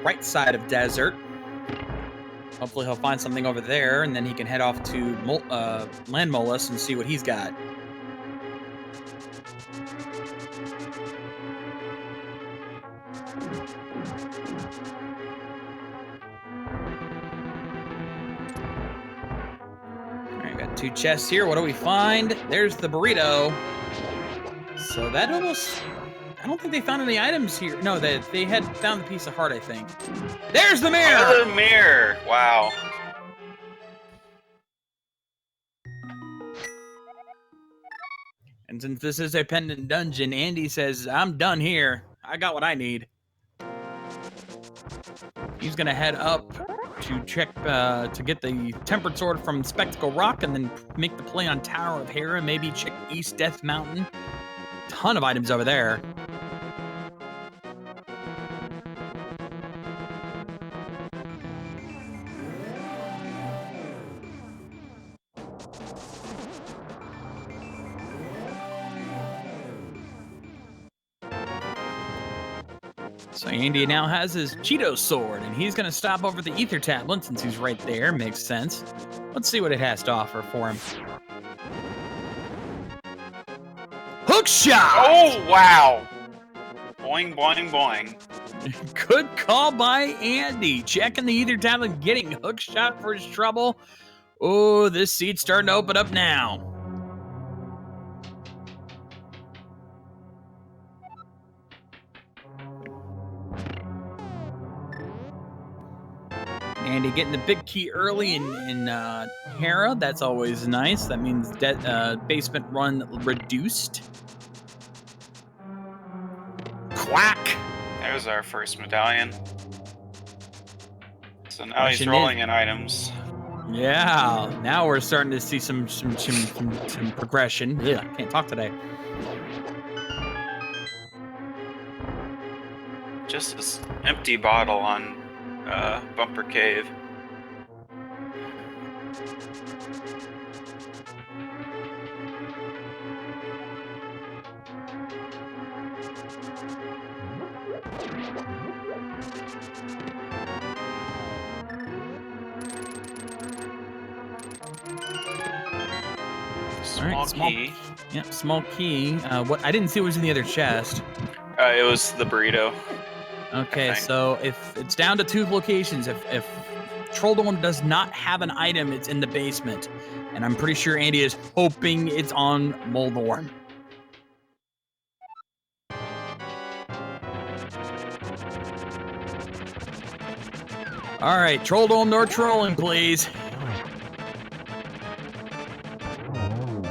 right side of desert. Hopefully he'll find something over there, and then he can head off to Land Molus and see what he's got. All right, got 2 chests here. What do we find? There's the burrito. So that almost... I don't think they found any items here. No, they had found the piece of heart, I think. There's the mirror! Oh, the mirror! Wow. And since this is a pendant dungeon, Andy says, I'm done here. I got what I need. He's going to head up to check, to get the Tempered Sword from Spectacle Rock and then make the play on Tower of Hera, maybe check East Death Mountain. Ton of items over there. So Andy now has his Cheeto sword, and he's going to stop over the Ether Tablet since he's right there. Makes sense. Let's see what it has to offer for him. Hook shot! Oh, wow! Boing, boing, boing. Good call by Andy. Checking the Ether Tablet, getting hook shot for his trouble. Oh, this seat's starting to open up now. Andy getting the big key early in Hera. That's always nice. That means basement run reduced. Quack! There's our first medallion. So now he's rolling in items. Yeah, now we're starting to see some progression. Yeah, I can't talk today. Just this empty bottle on Bumper Cave. Small key. Yep, small key. What I didn't see what was in the other chest. It was the burrito. Okay, so if it's down to 2 locations, if Trolldome does not have an item, it's in the basement. And I'm pretty sure Andy is hoping it's on Moldorm. All right, Trolldome, no trolling, please.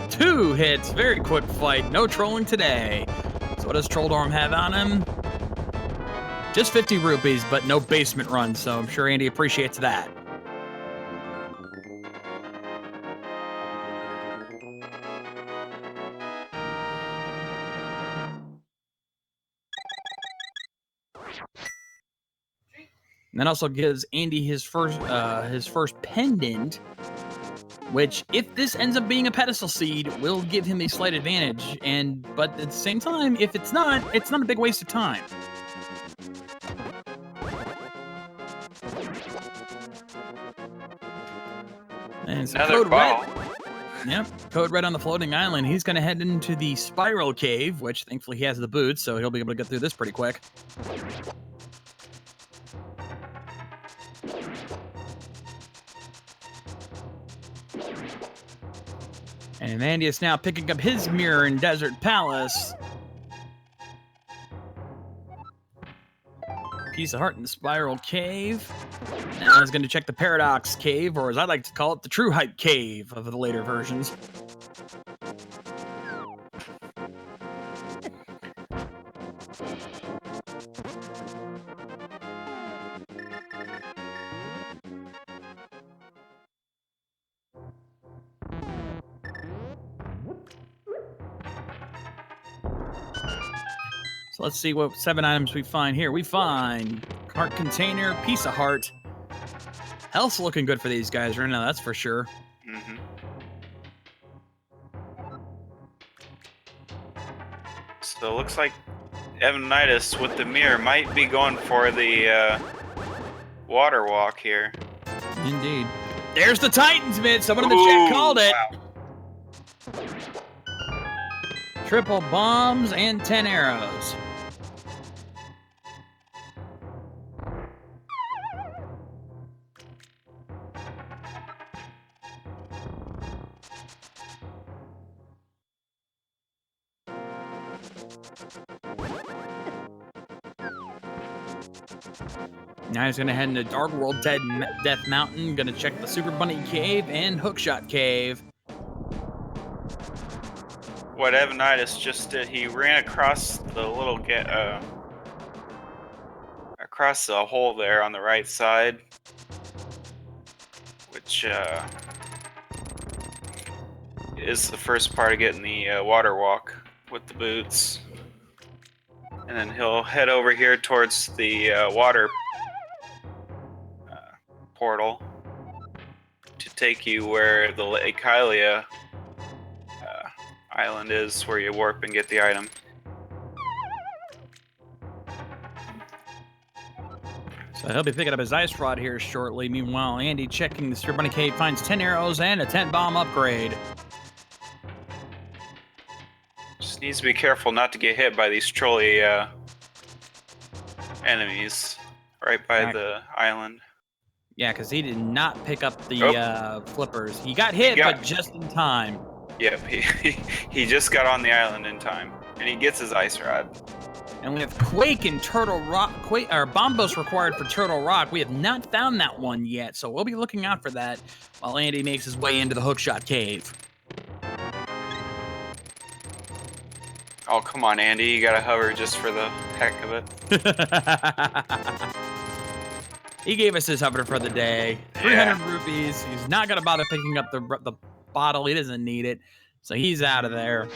2 hits, very quick fight, no trolling today. So what does Trolldome have on him? Just 50 rupees, but no basement run, so I'm sure Andy appreciates that. And that also gives Andy his first pendant. which, if this ends up being a pedestal seed, will give him a slight advantage. But at the same time, if it's not a big waste of time. And it's another code ball. red. Yep, code red on the floating island. He's going to head into the spiral cave, which thankfully he has the boots, so he'll be able to get through this pretty quick. And Evanidus now picking up his mirror in Desert Palace. Piece of heart in the spiral cave. Now he's going to check the paradox cave, or as I like to call it, the true hype cave of the later versions. So let's see what 7 items we find here. We find heart container, piece of heart. Health's looking good for these guys right now, that's for sure. Mm-hmm. So it looks like Evanidus with the mirror might be going for the water walk here. Indeed. There's the Titans mid. Someone in the chat called it. Wow. Triple bombs and 10 arrows. Now he's going to head into Dark World Death Mountain. Going to check the Super Bunny Cave and Hookshot Cave. What Evanidus just did, he ran across the little across the hole there on the right side, which is the first part of getting the water walk with the boots. And then he'll head over here towards the water portal to take you where the Lake Hylia island is, where you warp and get the item. So he'll be picking up his ice rod here shortly. Meanwhile, Andy checking the Super Bunny Cave finds 10 arrows and a 10 bomb upgrade. Just needs to be careful not to get hit by these trolley enemies right by the island. Yeah, because he did not pick up the flippers. He got hit, but just in time. Yep, he just got on the island in time, and he gets his ice rod. And we have Quake and Turtle Rock, Bombos required for Turtle Rock. We have not found that one yet, so we'll be looking out for that while Andy makes his way into the Hookshot Cave. Oh, come on, Andy, you gotta hover just for the heck of it. He gave us his hover for the day. 300 rupees. He's not gonna bother picking up the bottle. He doesn't need it, so he's out of there.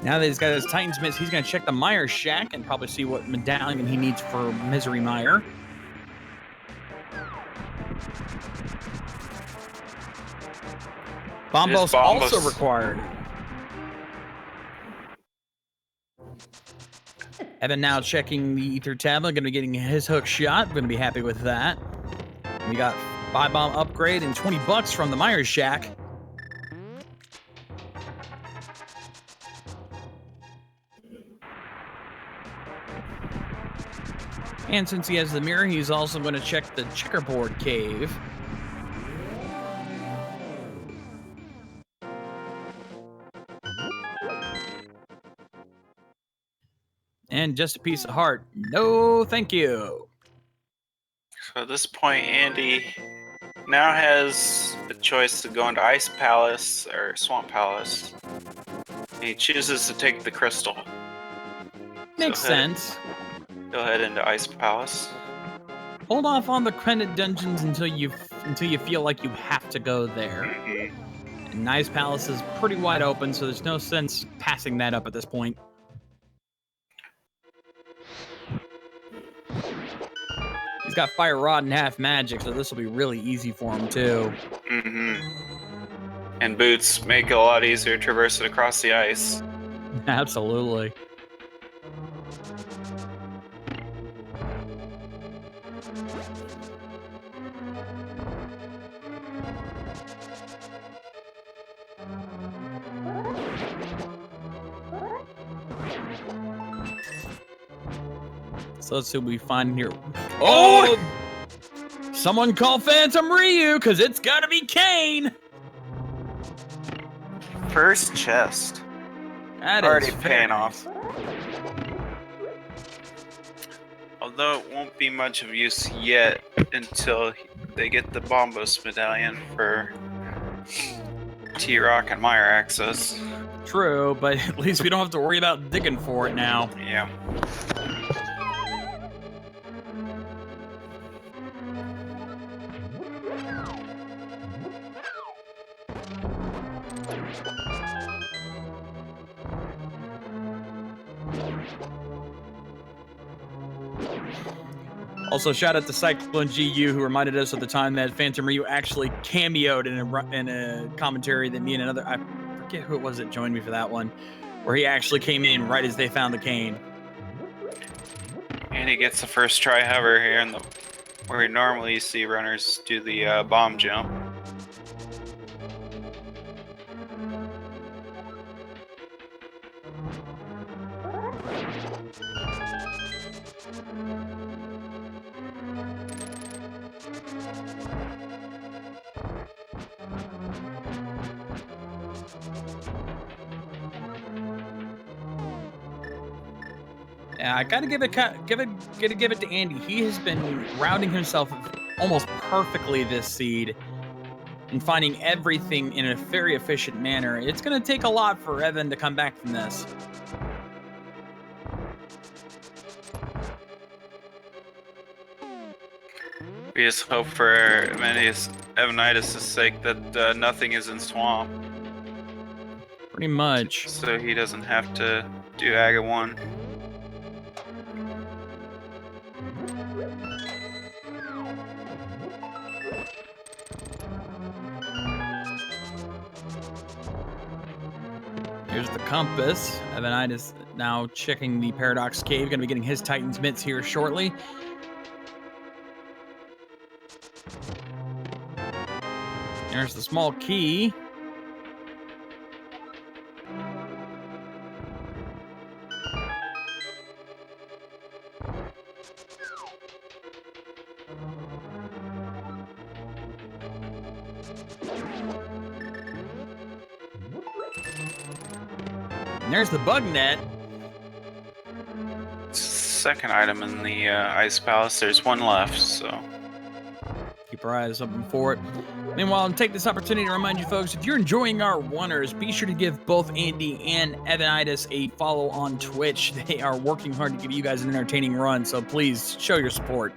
Now that he's got his Titan's Mist, he's going to check the Meyer Shack and probably see what medallion he needs for Misery Meyer. Bombos also required. Evan now checking the Ether Tablet, going to be getting his hook shot. Going to be happy with that. We got 5 bomb upgrade and 20 bucks from the Meyer Shack. And since he has the mirror, he's also going to check the checkerboard cave. And just a piece of heart. No, thank you. So at this point, Andy now has the choice to go into Ice Palace or Swamp Palace. And he chooses to take the crystal. Makes sense. He'll head into Ice Palace. hold off on the credit dungeons until you feel like you have to go there. And Nice Palace is pretty wide open, so there's no sense passing that up at this point. He's got Fire Rod and Half Magic, so this will be really easy for him too. And boots make it a lot easier to traverse it across the ice. Absolutely. So let's see what we find here. Oh! Someone call Phantom Ryu, because it's got to be Kane. First chest. That already is paying nice. off. Although it won't be much of use yet until they get the Bombos medallion for T-Rock and Meyer access. True, but at least we don't have to worry about digging for it now. Yeah. Also, shout out to Cyclone GU, who reminded us at the time that Phantom Ryu actually cameoed in a commentary that me and another, I forget who it was that joined me for that one, where he actually came in right as they found the cane. And he gets the first try ever here in the where we normally see runners do the bomb jump. Yeah, I gotta give it to Andy. He has been rounding himself almost perfectly this seed and finding everything in a very efficient manner. It's gonna take a lot for Evan to come back from this. We just hope for Evanidus' sake that nothing is in swamp. Pretty much. So he doesn't have to do Aga 1. Here's the compass. Evanidus now checking the Paradox Cave. Going to be getting his Titan's Mitts here shortly. There's the small key. And there's the bug net. Second item in the Ice Palace. There's one left, so keep our eyes open for it. Meanwhile, take this opportunity to remind you folks, if you're enjoying our runners, be sure to give both Andy and Evanidus a follow on Twitch. They are working hard to give you guys an entertaining run, so please show your support.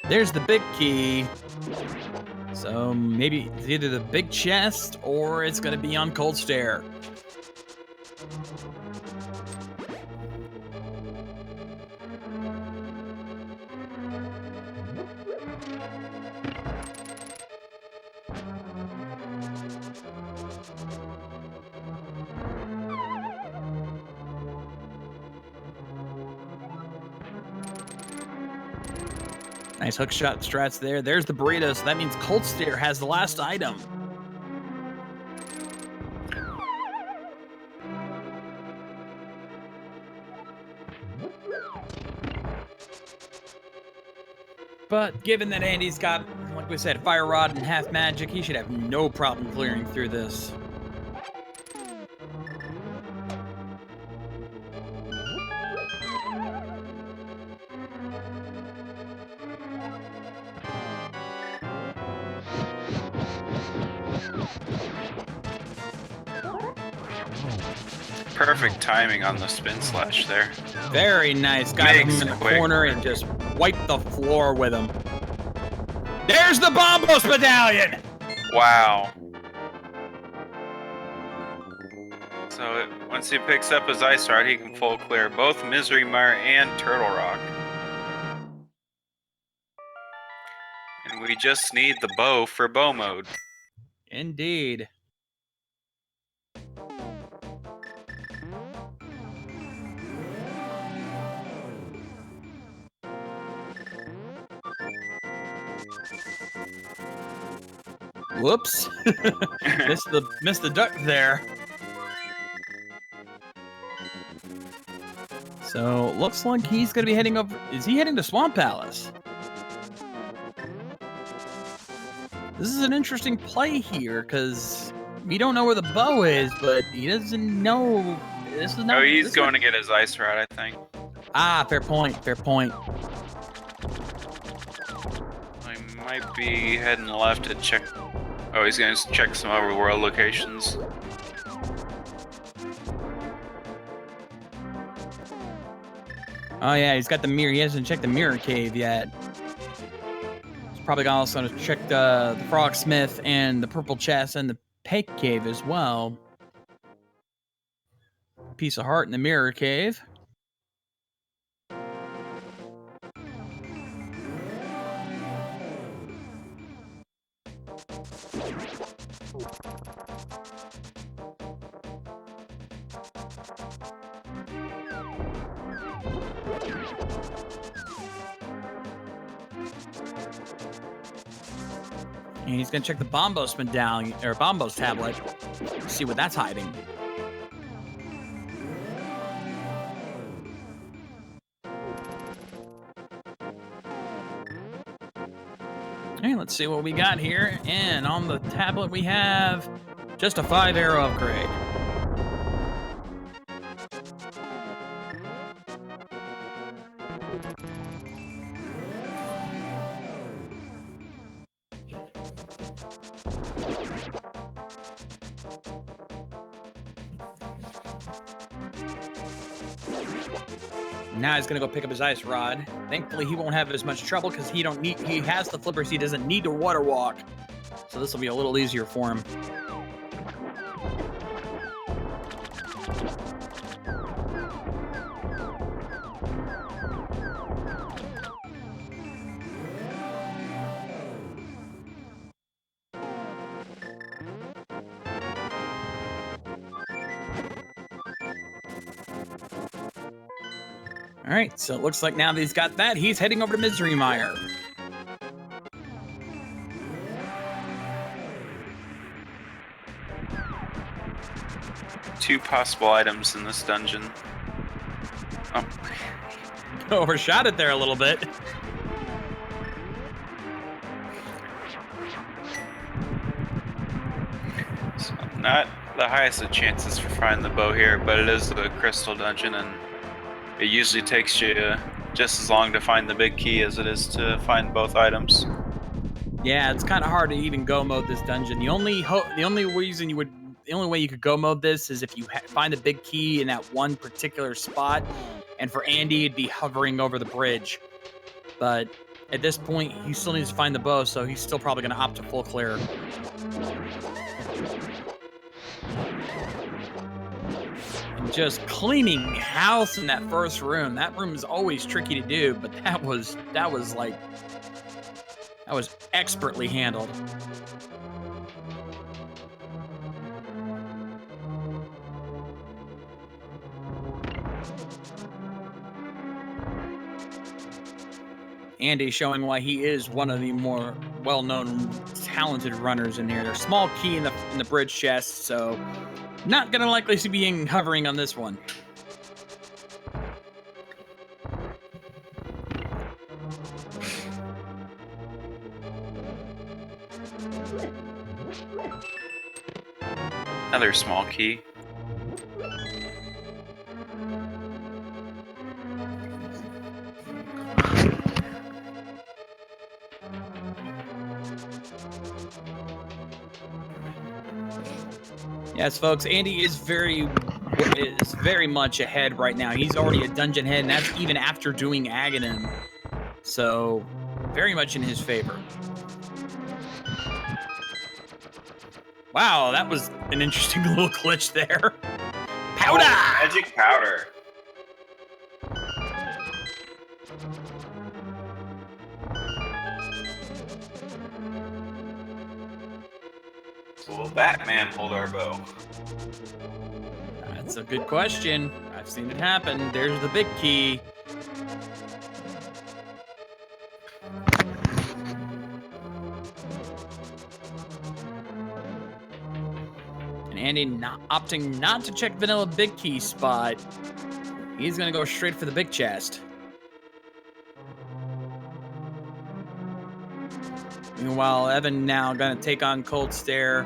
There's the big key. So maybe it's either the big chest or it's going to be on Cold Stare. Nice hook shot strats there. There's the burrito, so that means Cold Stare has the last item. But given that Andy's got, like we said, Fire Rod and Half Magic, he should have no problem clearing through this. Perfect timing on the spin slash there. Very nice. Got him in the corner and just wiped the floor with him. There's the Bombos Medallion! Wow. So once he picks up his Ice Rod, he can full clear both Misery Mire and Turtle Rock. And we just need the bow for bow mode. Indeed. Whoops. missed the duck there. So looks like he's gonna be heading over. Is he heading to Swamp Palace? This is an interesting play here because we don't know where the bow is, but he doesn't know. This is not. Oh, he's going to get his Ice Rod, I think. Ah, fair point. Fair point. He might be heading left to check. Oh, he's going to check some overworld locations. Oh yeah, he's got the mirror. He hasn't checked the mirror cave yet. He's probably also going to check the Frogsmith and the purple chest and the Pake cave as well. Piece of heart in the mirror cave. And he's gonna check the Bombos medallion or Bombos tablet, see what that's hiding. Okay, let's see what we got here. And on the tablet we have just a 5-arrow upgrade. Now he's gonna go pick up his Ice Rod. Thankfully, he won't have as much trouble because he has the flippers. He doesn't need to water walk, so this will be a little easier for him. All right, so it looks like now that he's got that, he's heading over to Misery Mire. Two possible items in this dungeon. Oh. Overshot it there a little bit. So not the highest of chances for finding the bow here, but it is the crystal dungeon, and it usually takes you just as long to find the big key as it is to find both items. Yeah, it's kind of hard to even go mode this dungeon. The only way you could go mode this is if you find the big key in that one particular spot, and for Andy, it'd be hovering over the bridge. But at this point, he still needs to find the bow, so he's still probably going to opt to full clear. And just cleaning house in that first room. That room is always tricky to do, but that was expertly handled. Andy showing why he is one of the more well-known, talented runners in here. There's a small key in the bridge chest, so not gonna likely see being hovering on this one. Another small key. Yes, folks, Andy is very is very much ahead right now. He's already a dungeon head, and that's even after doing Aghanim. So, very much in his favor. Wow, that was an interesting little glitch there. Powder! Oh, magic powder. So will Batman hold our bow? That's a good question. I've seen it happen. There's the big key. And Andy opting not to check Vanilla big key spot. He's going to go straight for the big chest. Meanwhile, Evan now going to take on Cold Stare.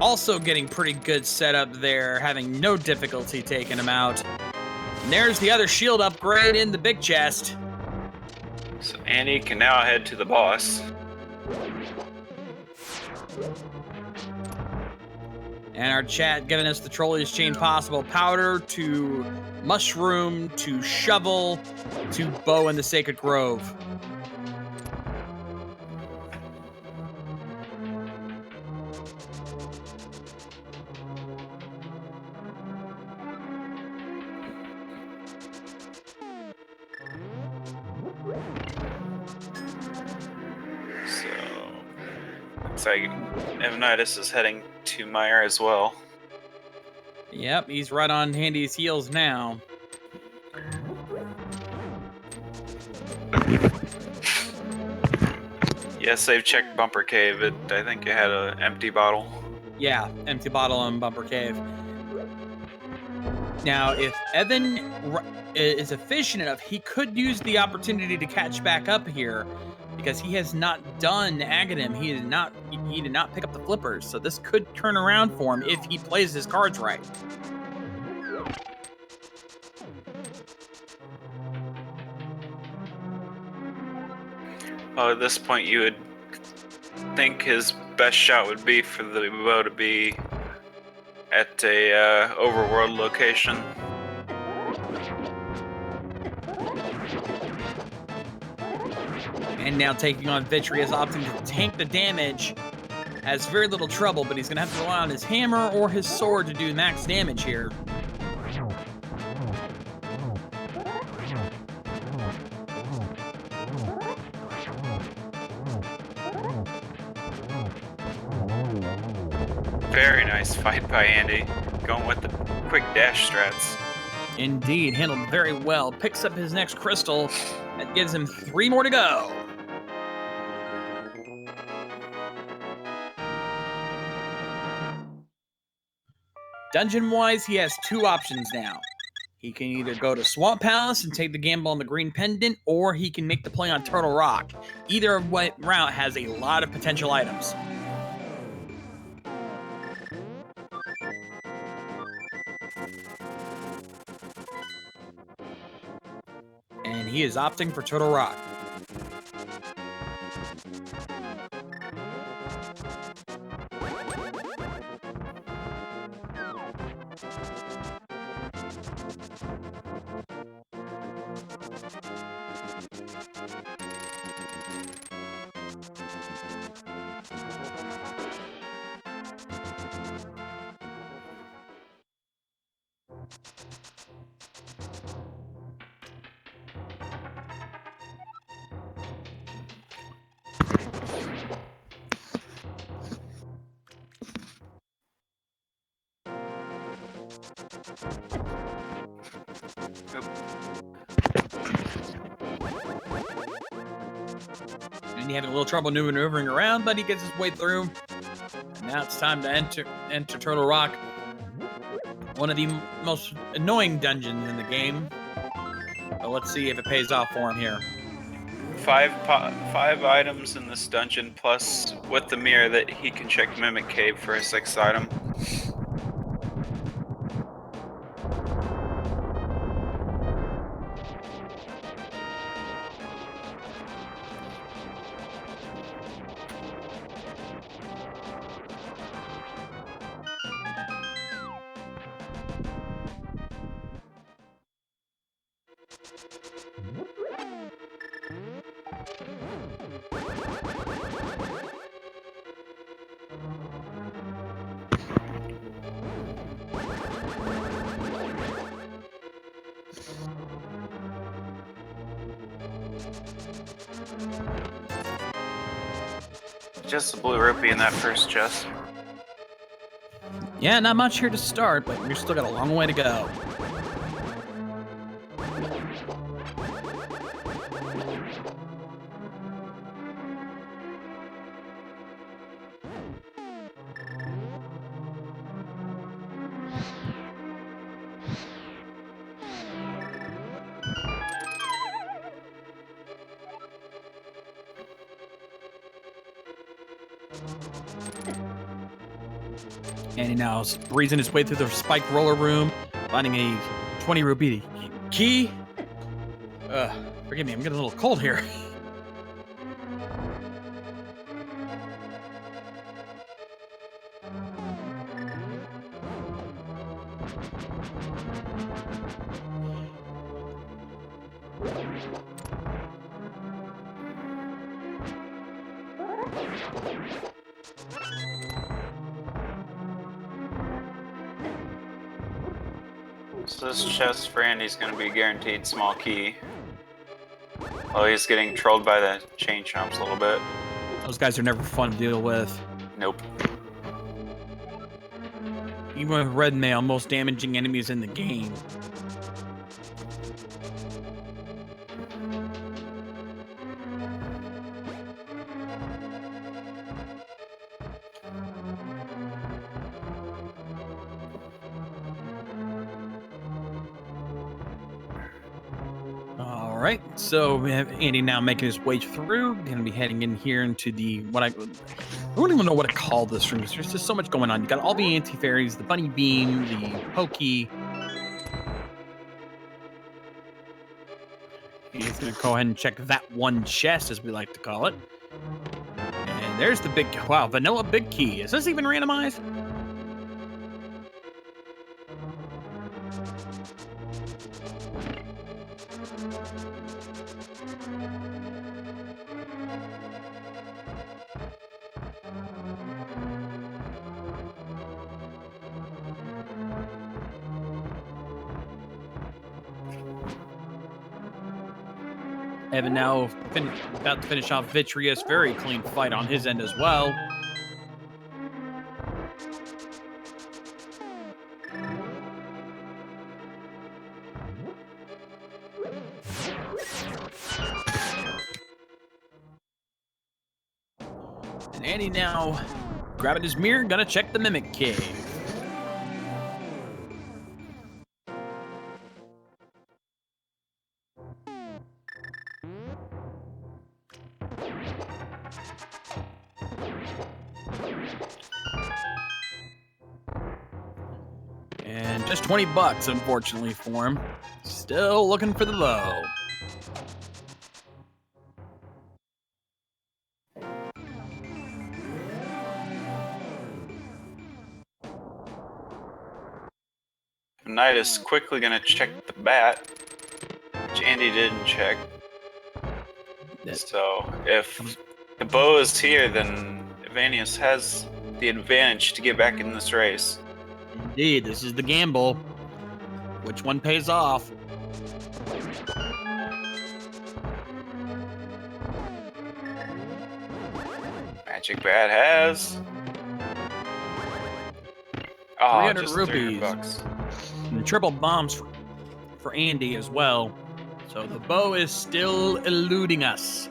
Also getting pretty good setup there, having no difficulty taking him out. And there's the other shield upgrade in the big chest. So Andy can now head to the boss. And our chat giving us the trolliest chain possible. Powder to mushroom to shovel to bow in the Sacred Grove. Looks like Evanidus is heading to Meyer as well. Yep, he's right on Handy's heels now. Yes, they've checked Bumper Cave. I think it had an empty bottle. Yeah, empty bottle on Bumper Cave. Now, if Evan is efficient enough, he could use the opportunity to catch back up here, because he has not done Aghanim. He did not pick up the flippers, so this could turn around for him if he plays his cards right. Well, at this point, you would think his best shot would be for the bow to be at a overworld location. And now taking on Vitreous, opting to tank the damage. Has very little trouble, but he's going to have to rely on his hammer or his sword to do max damage here. Very nice fight by Andy, going with the quick dash strats. Indeed, handled very well. Picks up his next crystal. That gives him 3 more to go. Dungeon-wise, he has 2 options now. He can either go to Swamp Palace and take the gamble on the green pendant, or he can make the play on Turtle Rock. Either route has a lot of potential items. And he is opting for Turtle Rock. And he having a little trouble maneuvering around, but he gets his way through. And now it's time to enter Turtle Rock. One of the most annoying dungeons in the game. But let's see if it pays off for him here. 5 items in this dungeon, plus with the mirror that he can check Mimic Cave for a 6th item. Just a blue rupee in that first chest. Yeah, not much here to start, but we've still got a long way to go. And he now is breezing his way through the spiked roller room, finding a 20 rupee key. Forgive me, I'm getting a little cold here. So this chest for Andy's going to be guaranteed small key. Oh, he's getting trolled by the chain chomps a little bit. Those guys are never fun to deal with. Nope. Even with red mail, most damaging enemies in the game. All right, so we have Andy now making his way through. Gonna be heading in here into the I don't even know what to call this room. There's just so much going on. You got all the anti-fairies, the bunny beam, the pokey. He's gonna go ahead and check that one chest, as we like to call it. And there's the big, wow, vanilla big key. Is this even randomized? Evan now about to finish off Vitreous. Very clean fight on his end as well. And Andy now grabbing his mirror, gonna check the Mimic Cave. And just 20 bucks, unfortunately, for him. Still looking for the bow. Evanidus quickly gonna check the bat, which Andy didn't check. So if the bow is here, then Evanidus has the advantage to get back in this race. Indeed, this is the gamble. Which one pays off? Magic bat has 300 just rupees. 300 bucks. And triple bombs for Andy as well. So the bow is still eluding us.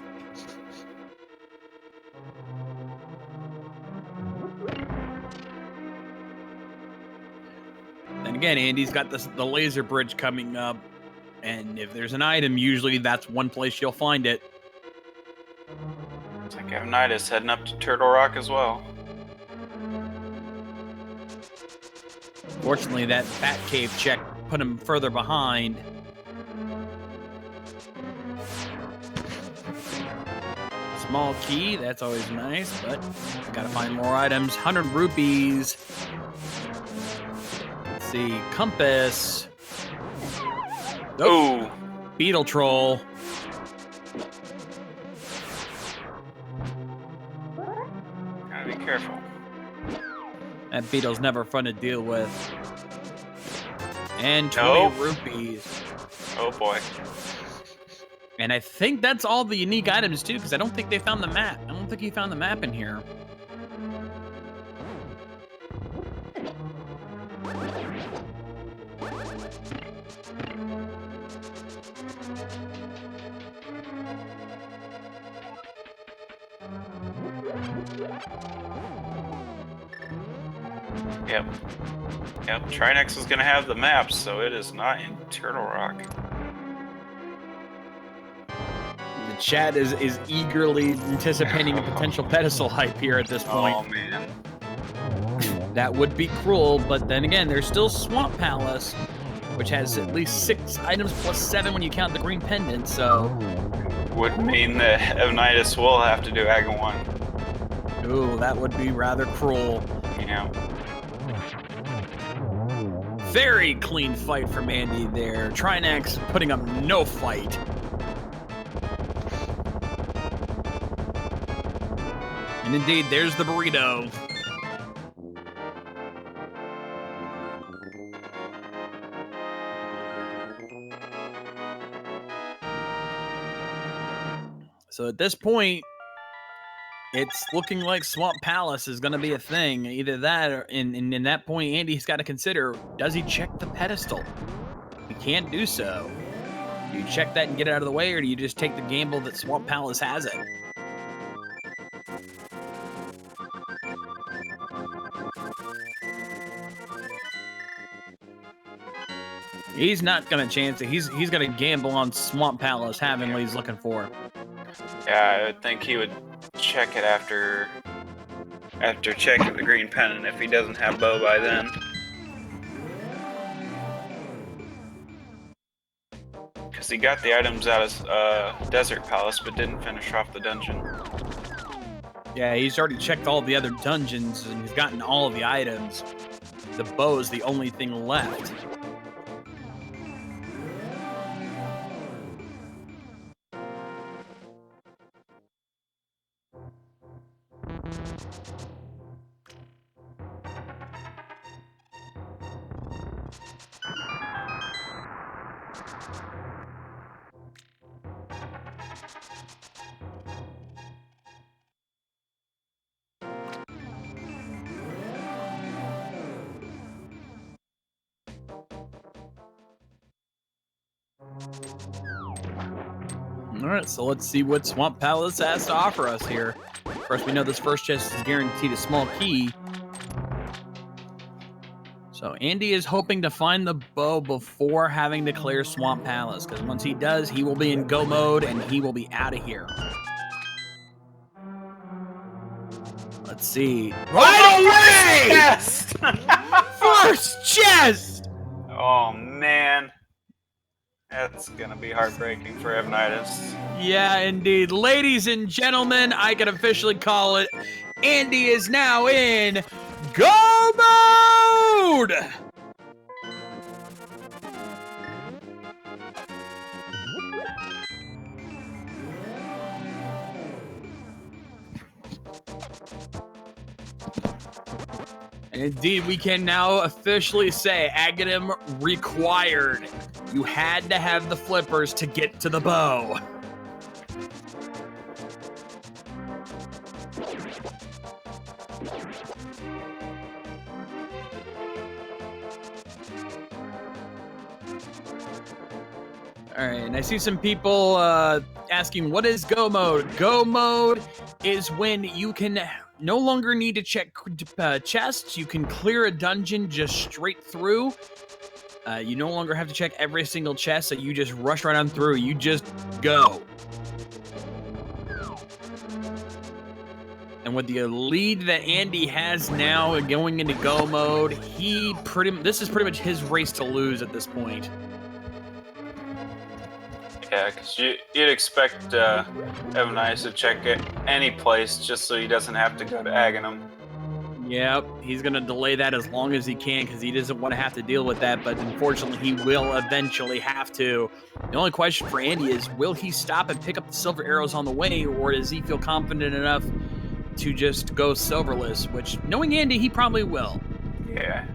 And again, Andy's got the laser bridge coming up. And if there's an item, usually that's one place you'll find it. It's like Evanidus heading up to Turtle Rock as well. Fortunately, that Bat Cave check put him further behind. Small key, that's always nice, but gotta find more items. 100 rupees. Let's see, compass. Oh, Beetle troll. gotta be careful. That beetle's never fun to deal with. And 20 rupees. Oh boy. And I think that's all the unique items too, because I don't think they found the map. I don't don't think he found the map in here. Yep. Yep, Trinex is gonna have the maps, so it is not in Turtle Rock. The chat is eagerly anticipating a potential pedestal hype here at this point. Oh man. That would be cruel, but then again, there's still Swamp Palace, which has at least 6 items plus 7 when you count the green pendant, so... Would mean that Evanidus will have to do Agon 1. Ooh, that would be rather cruel. Yeah. Very clean fight from Andy there. Trinex putting up no fight. And indeed, there's the burrito. So at this point, it's looking like Swamp Palace is going to be a thing. Either that, or in that point, Andy's got to consider, does he check the pedestal? He can't do so. Do you check that and get it out of the way, or do you just take the gamble that Swamp Palace has it? He's not going to chance it. He's going to gamble on Swamp Palace having what he's looking for. Yeah, I would think he would check it after checking the green pennant if he doesn't have bow by then. Because he got the items out of Desert Palace but didn't finish off the dungeon. Yeah, he's already checked all the other dungeons and he's gotten all of the items. The bow is the only thing left. Alright, so let's see what Swamp Palace has to offer us here. Of course, we know this first chest is guaranteed a small key. So Andy is hoping to find the bow before having to clear Swamp Palace, because once he does, he will be in go mode and he will be out of here. Let's see. Right away! Yes! First chest! Oh man. That's gonna be heartbreaking for Evanidus. Yeah, indeed. Ladies and gentlemen, I can officially call it. Andy is now in go mode! And indeed, we can now officially say Aghanim required. You had to have the flippers to get to the bow. All right, and I see some people asking, what is go mode? Go mode is when you can no longer need to check chests. You can clear a dungeon just straight through. You no longer have to check every single chest, so you just rush right on through. You just go. And with the lead that Andy has now going into go mode, this is pretty much his race to lose at this point. Yeah, because you'd expect Evanidus to check it any place just so he doesn't have to go to Aghanim. Yep, he's going to delay that as long as he can because he doesn't want to have to deal with that, but unfortunately he will eventually have to. The only question for Andy is, will he stop and pick up the silver arrows on the way, or does he feel confident enough to just go silverless, which, knowing Andy, he probably will. Yeah.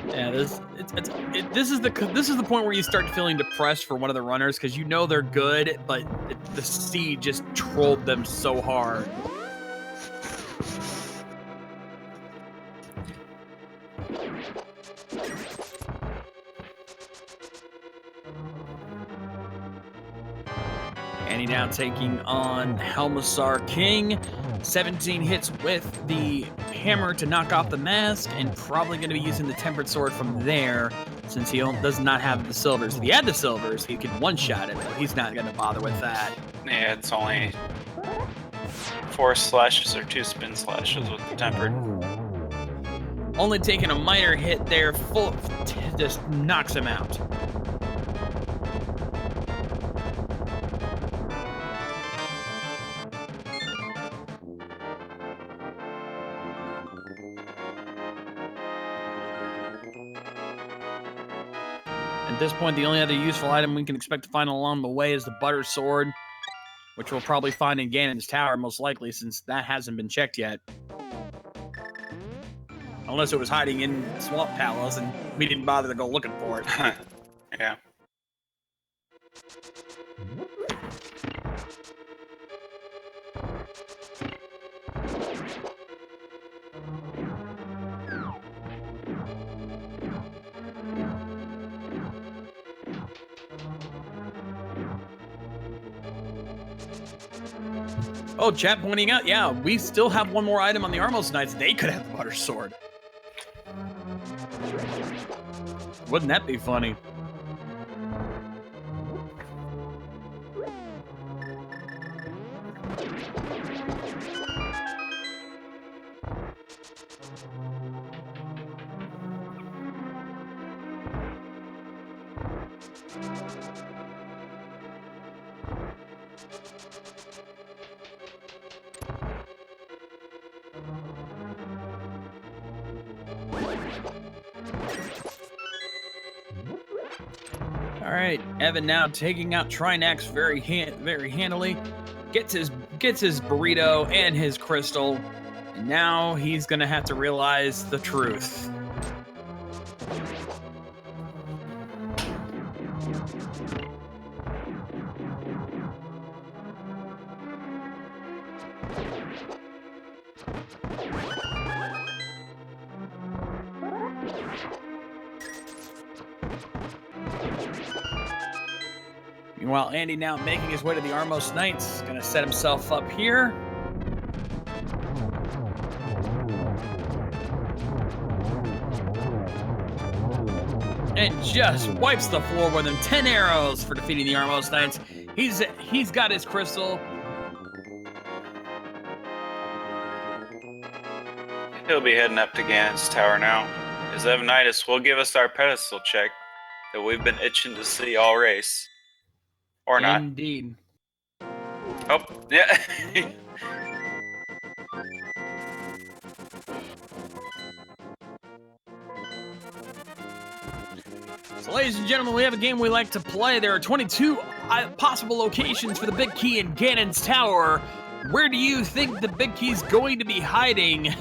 Yeah, this is the point where you start feeling depressed for one of the runners because you know they're good, but the seed just trolled them so hard. And he now taking on Helmassar King. 17 hits with the hammer to knock off the mask, and probably going to be using the tempered sword from there, since he does not have the silvers. If he had the silvers, he could one-shot it, but he's not going to bother with that. Yeah, it's only 4 slashes or 2 spin slashes with the tempered. Only taking a minor hit there, just knocks him out. At this point, the only other useful item we can expect to find along the way is the butter sword, which we'll probably find in Ganon's tower, most likely, since that hasn't been checked yet. Unless it was hiding in Swamp Palace and we didn't bother to go looking for it. Yeah. Oh, chat pointing out, yeah, we still have one more item on the Armos Knights. They could have the butter sword. Wouldn't that be funny? All right, Evan now taking out Trinax very handily. Gets his burrito and his crystal, and now he's gonna have to realize the truth. Meanwhile, Andy now making his way to the Armos Knights, gonna set himself up here. And just wipes the floor with him. 10 arrows for defeating the Armos Knights. He's got his crystal. He'll be heading up to Ganon's tower now. As Evanidus will give us our pedestal check that we've been itching to see all race. Or not. Indeed. Oh, yeah. So, ladies and gentlemen, we have a game we like to play. There are 22 possible locations for the big key in Ganon's tower. Where do you think the big key's going to be hiding?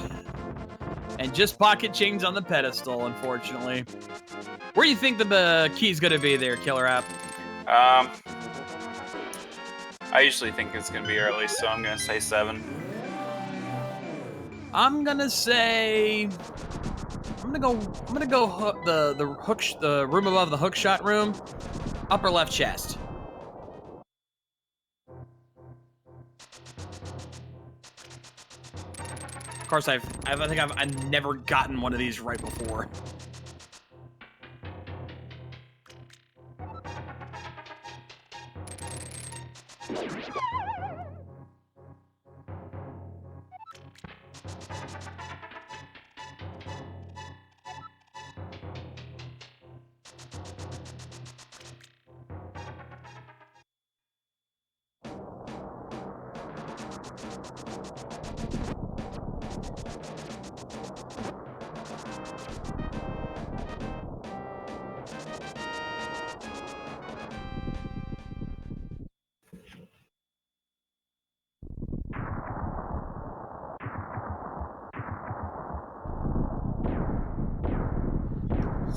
And just pocket chains on the pedestal, unfortunately. Where do you think the key's going to be there, Killer App? I usually think it's going to be early, so I'm going to say 7. I'm going to say... I'm gonna go the room above the hookshot room, upper left chest. Of course, I think I've never gotten one of these right before.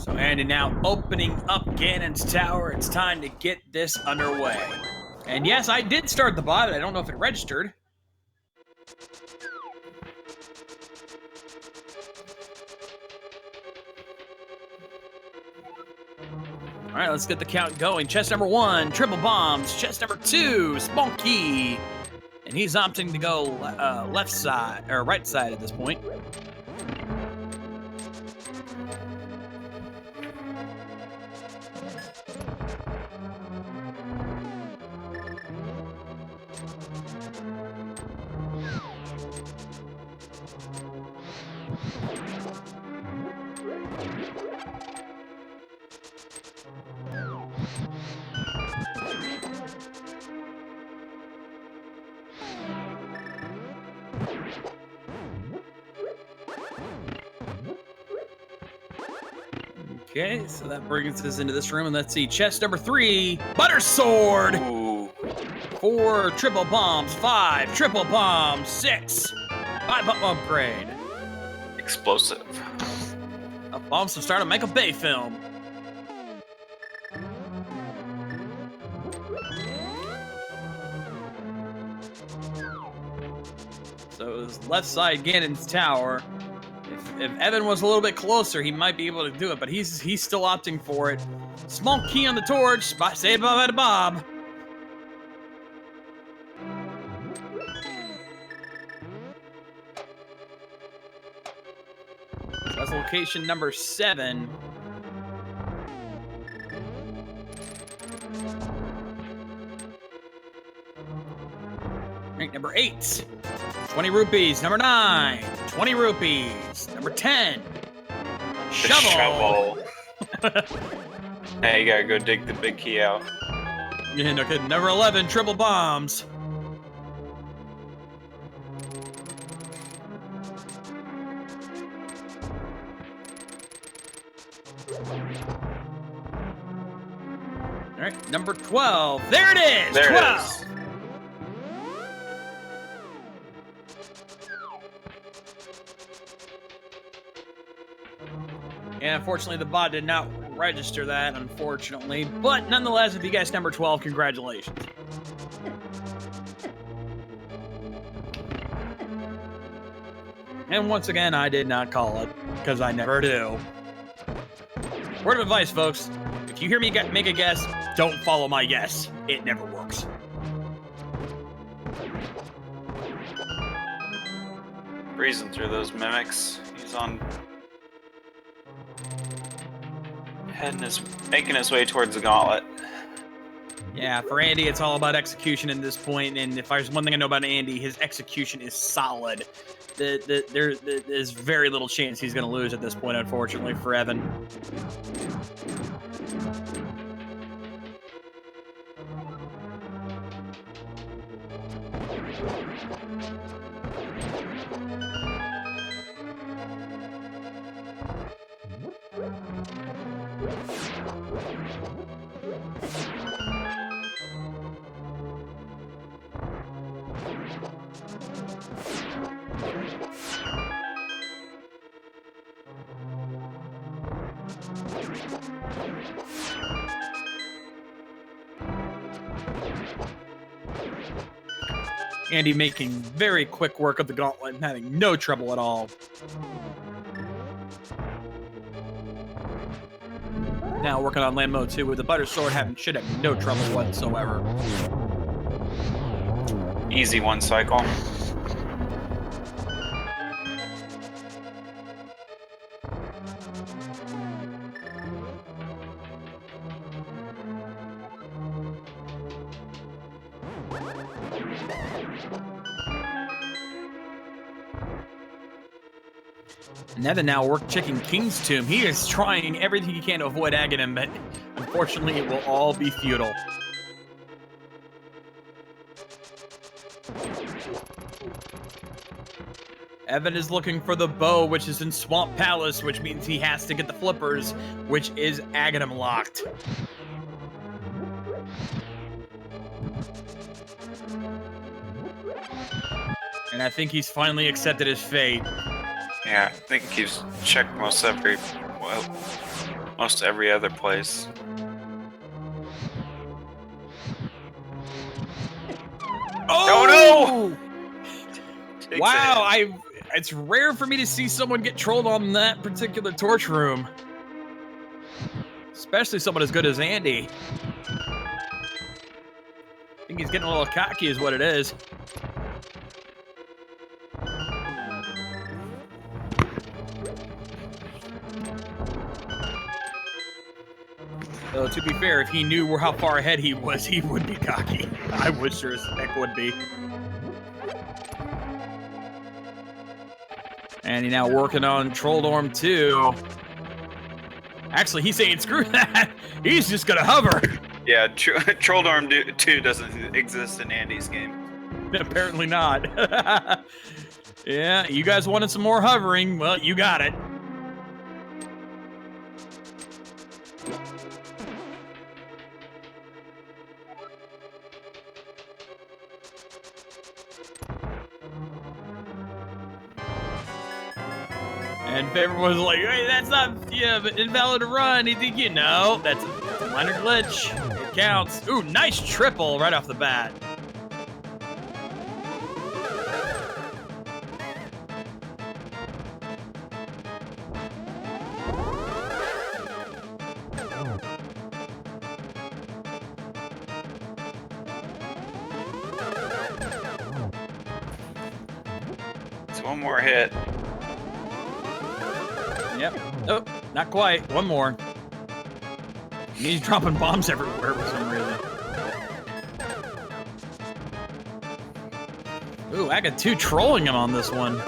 So Andy now opening up Ganon's tower. It's time to get this underway. And yes, I did start the bot. I don't know if it registered. All right, let's get the count going. Chest number 1, triple bombs. Chest number 2, Spunky. And he's opting to go left side, or right side at this point. Okay, so that brings us into this room, and let's see. Chest number 3, Butter Sword. Ooh. 4 triple bombs, 5 triple bombs, 6 5-up upgrade. Explosive. Up bombs to start a Michael Bay film. So it was left side Ganon's tower. If Evan was a little bit closer, he might be able to do it, but he's still opting for it. Small key on the torch. Say bye to Bob. So that's location number 7. Rank number 8. 20 rupees. Number 9. 20 rupees. Number 10. Shovel. Hey, you gotta go dig the big key out. And okay, number 11. Triple bombs. All right, number 12. There it is. There 12. it is. And unfortunately, the bot did not register that, unfortunately. But nonetheless, if you guessed number 12, congratulations. And once again, I did not call it, because I never do. Word of advice, folks. If you hear me make a guess, don't follow my guess. It never works. Breezing through those mimics. He's on... making his way towards the gauntlet. Yeah, for Andy, it's all about execution at this point, and if there's one thing I know about Andy, his execution is solid. There's very little chance he's going to lose at this point, unfortunately, for Evan. Andy making very quick work of the gauntlet and having no trouble at all. Now working on land mode 2 with the Butter Sword should have no trouble whatsoever. Easy one cycle. And Evan now checking King's Tomb. He is trying everything he can to avoid Aghanim, but unfortunately it will all be futile. Evan is looking for the bow, which is in Swamp Palace, which means he has to get the flippers, which is Aghanim locked. And I think he's finally accepted his fate. Yeah, I think he's checked most every most every other place. Oh, no! Wow, it's rare for me to see someone get trolled on that particular torch room. Especially someone as good as Andy. I think he's getting a little cocky is what it is. So to be fair, if he knew how far ahead he was, he would be cocky. I would sure as heck would be. And he's now working on Trolldorm 2. Actually, he's saying, screw that. He's just going to hover. Yeah, Trolldorm 2 doesn't exist in Andy's game. Apparently not. Yeah, you guys wanted some more hovering. Well, you got it. And Favorite was like, hey, that's not invalid to run. You know, that's a minor glitch. It counts. Ooh, nice triple right off the bat. It's one more hit. Yep. Oh, not quite. One more. He's dropping bombs everywhere for some reason. Ooh, I got 2 trolling him on this one.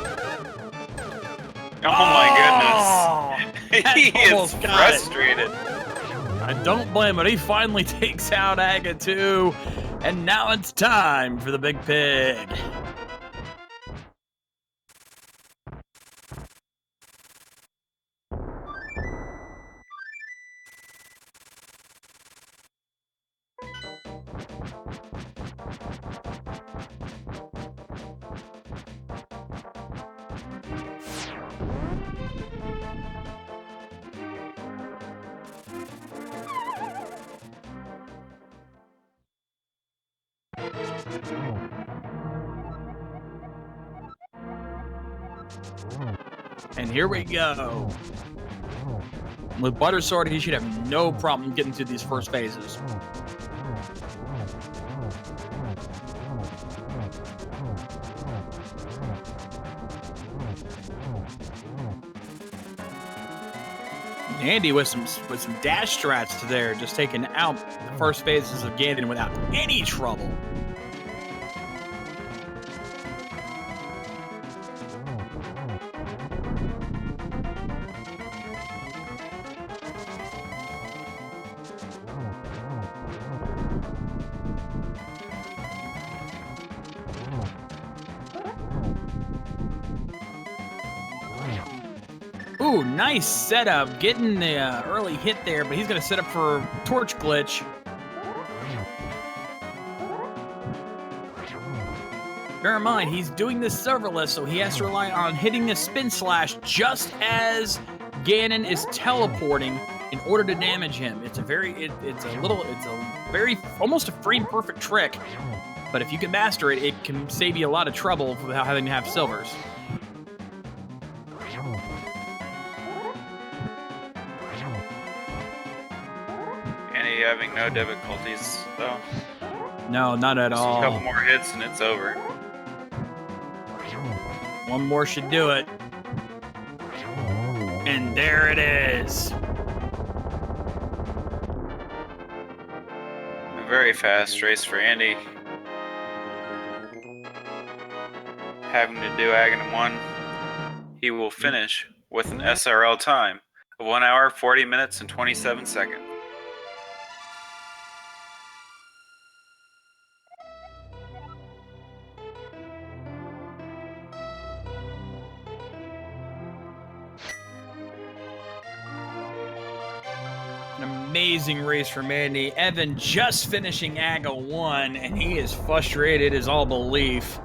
Oh my goodness. He is frustrated. I don't blame him. He finally takes out Aga 2. And now it's time for the big pig. And here we go. With Buttersword, he should have no problem getting through these first phases. Andy with some dash strats to there, just taking out the first phases of Ganon without any trouble. Ooh, nice setup. Getting the early hit there, but he's going to set up for Torch Glitch. Bear in mind, he's doing this serverless, so he has to rely on hitting the Spin Slash just as Ganon is teleporting in order to damage him. It's almost a frame perfect trick. But if you can master it, it can save you a lot of trouble without having to have silvers. Having no difficulties, though. No, not at all. A couple more hits and it's over. One more should do it. And there it is. A very fast race for Andy. Having to do Aghanim 1, he will finish with an SRL time of 1 hour, 40 minutes, and 27 seconds. An amazing race from Andy. Evan just finishing Aga 1, and he is frustrated as all belief.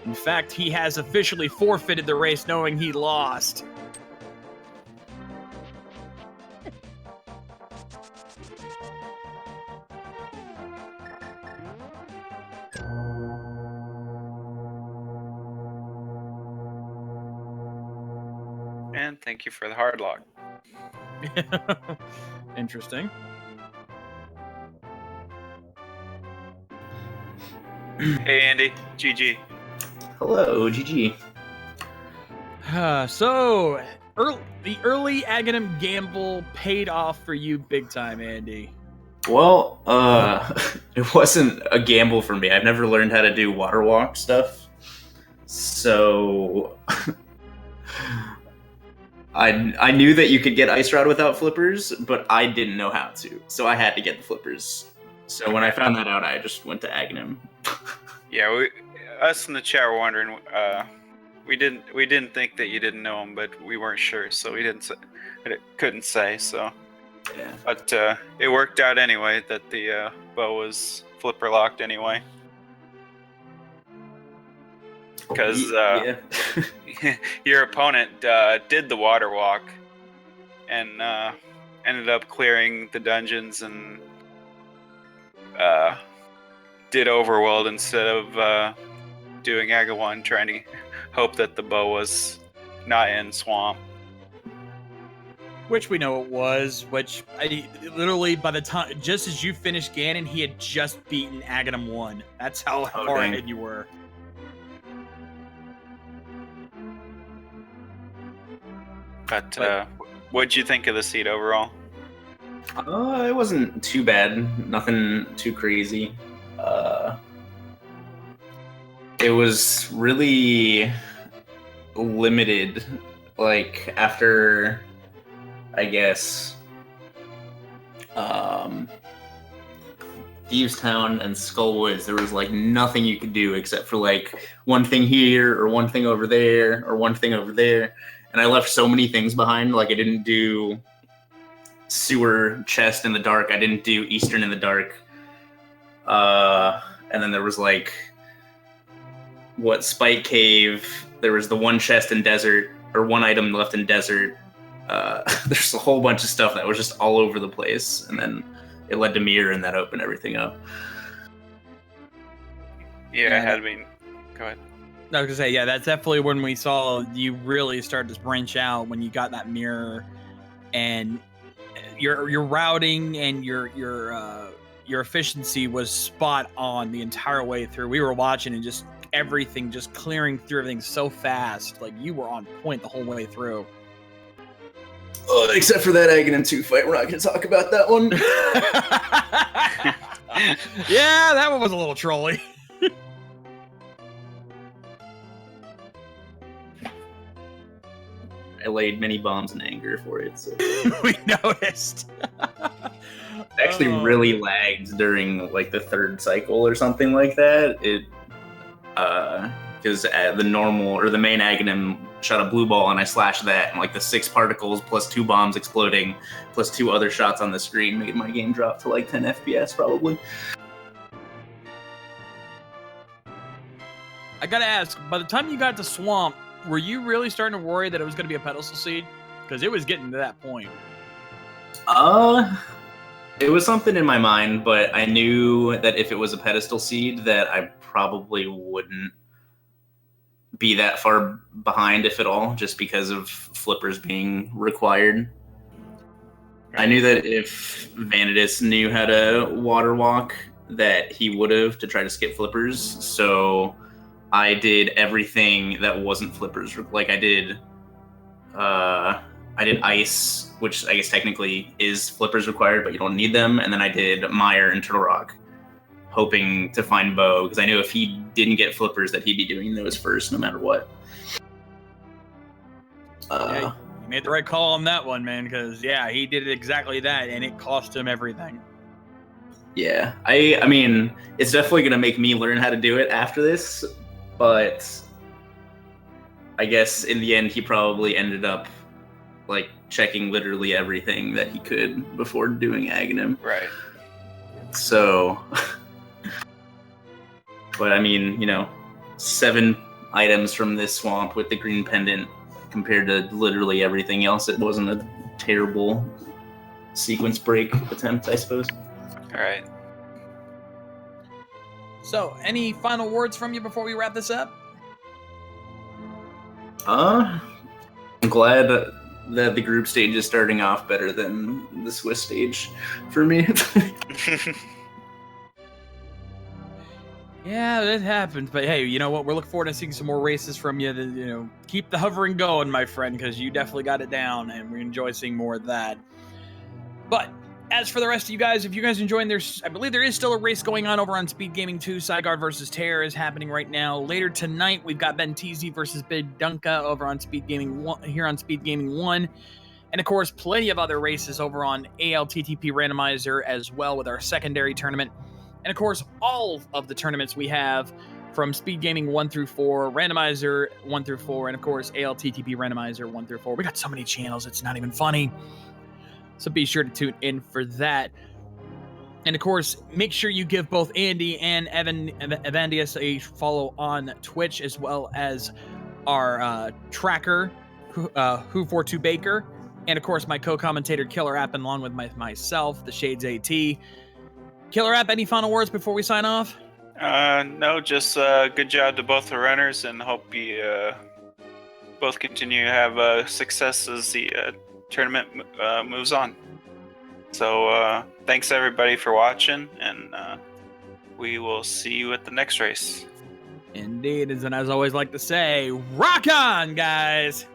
In fact, he has officially forfeited the race knowing he lost. And thank you for the hard lock. Interesting. Hey, Andy. GG. Hello, GG. So, the early Aghanim gamble paid off for you big time, Andy. Well, it wasn't a gamble for me. I've never learned how to do water walk stuff. So I knew that you could get Ice Rod without flippers, but I didn't know how to. So I had to get the flippers. So when I found that out, I just went to Aghanim. Yeah, us in the chat were wondering. We didn't think that you didn't know him, but we weren't sure, so we couldn't say. So, Yeah. But it worked out anyway that the bow was flipper locked anyway. Because yeah. your opponent did the water walk and ended up clearing the dungeons and did Overworld instead of doing Aga 1, trying to hope that the bow was not in Swamp. Which we know it was, which I literally, by the time, just as you finished Ganon, he had just beaten Aghanim 1. That's how far ahead you were. But what'd you think of the seed overall? It wasn't too bad. Nothing too crazy. It was really limited. Like, after, I guess, Thieves Town and Skullwoods, there was like nothing you could do except for like one thing here or one thing over there or one thing over there. And I left so many things behind. Like, I didn't do Sewer Chest in the Dark. I didn't do Eastern in the Dark. And then there was like Spike Cave. There was the one chest in Desert, or one item left in Desert. There's a whole bunch of stuff that was just all over the place, and then it led to Mirror, and that opened everything up. Yeah, go ahead. I was gonna say, yeah, that's definitely when we saw you really start to branch out, when you got that Mirror, and your routing and your efficiency was spot on the entire way through. We were watching and just everything, just clearing through everything so fast. Like, you were on point the whole way through. Except for that Aghanim 2 fight, we're not going to talk about that one. Yeah, that one was a little trolly. I laid many bombs in anger for it. So. We noticed. It actually really lagged during like the third cycle or something like that. It because the normal or the main Aghanim shot a blue ball and I slashed that, and like the 6 particles plus 2 bombs exploding plus 2 other shots on the screen made my game drop to like 10 FPS probably. I gotta ask, by the time you got to Swamp, were you really starting to worry that it was going to be a pedestal seed? Because it was getting to that point. It was something in my mind, but I knew that if it was a pedestal seed, that I probably wouldn't be that far behind, if at all, just because of flippers being required. I knew that if Evanidus knew how to water walk, that he would have to try to skip flippers, so I did everything that wasn't flippers. Like, I did Ice, which I guess technically is flippers required, but you don't need them. And then I did Mire and Turtle Rock, hoping to find Bo, because I knew if he didn't get flippers that he'd be doing those first no matter what. Yeah, you made the right call on that one, man, because, yeah, he did exactly that, and it cost him everything. Yeah, I mean, it's definitely going to make me learn how to do it after this, but I guess in the end he probably ended up like checking literally everything that he could before doing Aghanim. Right. So, but I mean, 7 items from this swamp with the green pendant compared to literally everything else, it wasn't a terrible sequence break attempt, I suppose. All right. So, any final words from you before we wrap this up? I'm glad that the group stage is starting off better than the Swiss stage for me. Yeah, that happens. But hey, you know what? We're looking forward to seeing some more races from you. Keep the hovering going, my friend, because you definitely got it down, and we enjoy seeing more of that. But as for the rest of you guys, if you guys are enjoying I believe there is still a race going on over on Speed Gaming 2. Sideguard versus Terror is happening right now. Later tonight, we've got Ben TZ versus Big Dunka over on Speed Gaming 1, here on Speed Gaming 1. And of course, plenty of other races over on ALTTP Randomizer as well with our secondary tournament. And of course, all of the tournaments we have from Speed Gaming 1 through 4, Randomizer 1 through 4, and of course, ALTTP Randomizer 1 through 4. We got so many channels, it's not even funny. So be sure to tune in for that. And of course, make sure you give both Andy and Evanidus a follow on Twitch, as well as our tracker, Who42 Baker, and of course my co-commentator Killer App, along with myself, the Shades AT. Killer App, any final words before we sign off? No, just good job to both the runners, and hope you both continue to have success as the tournament moves on. So thanks everybody for watching, and we will see you at the next race. Indeed, and as I always like to say, rock on, guys!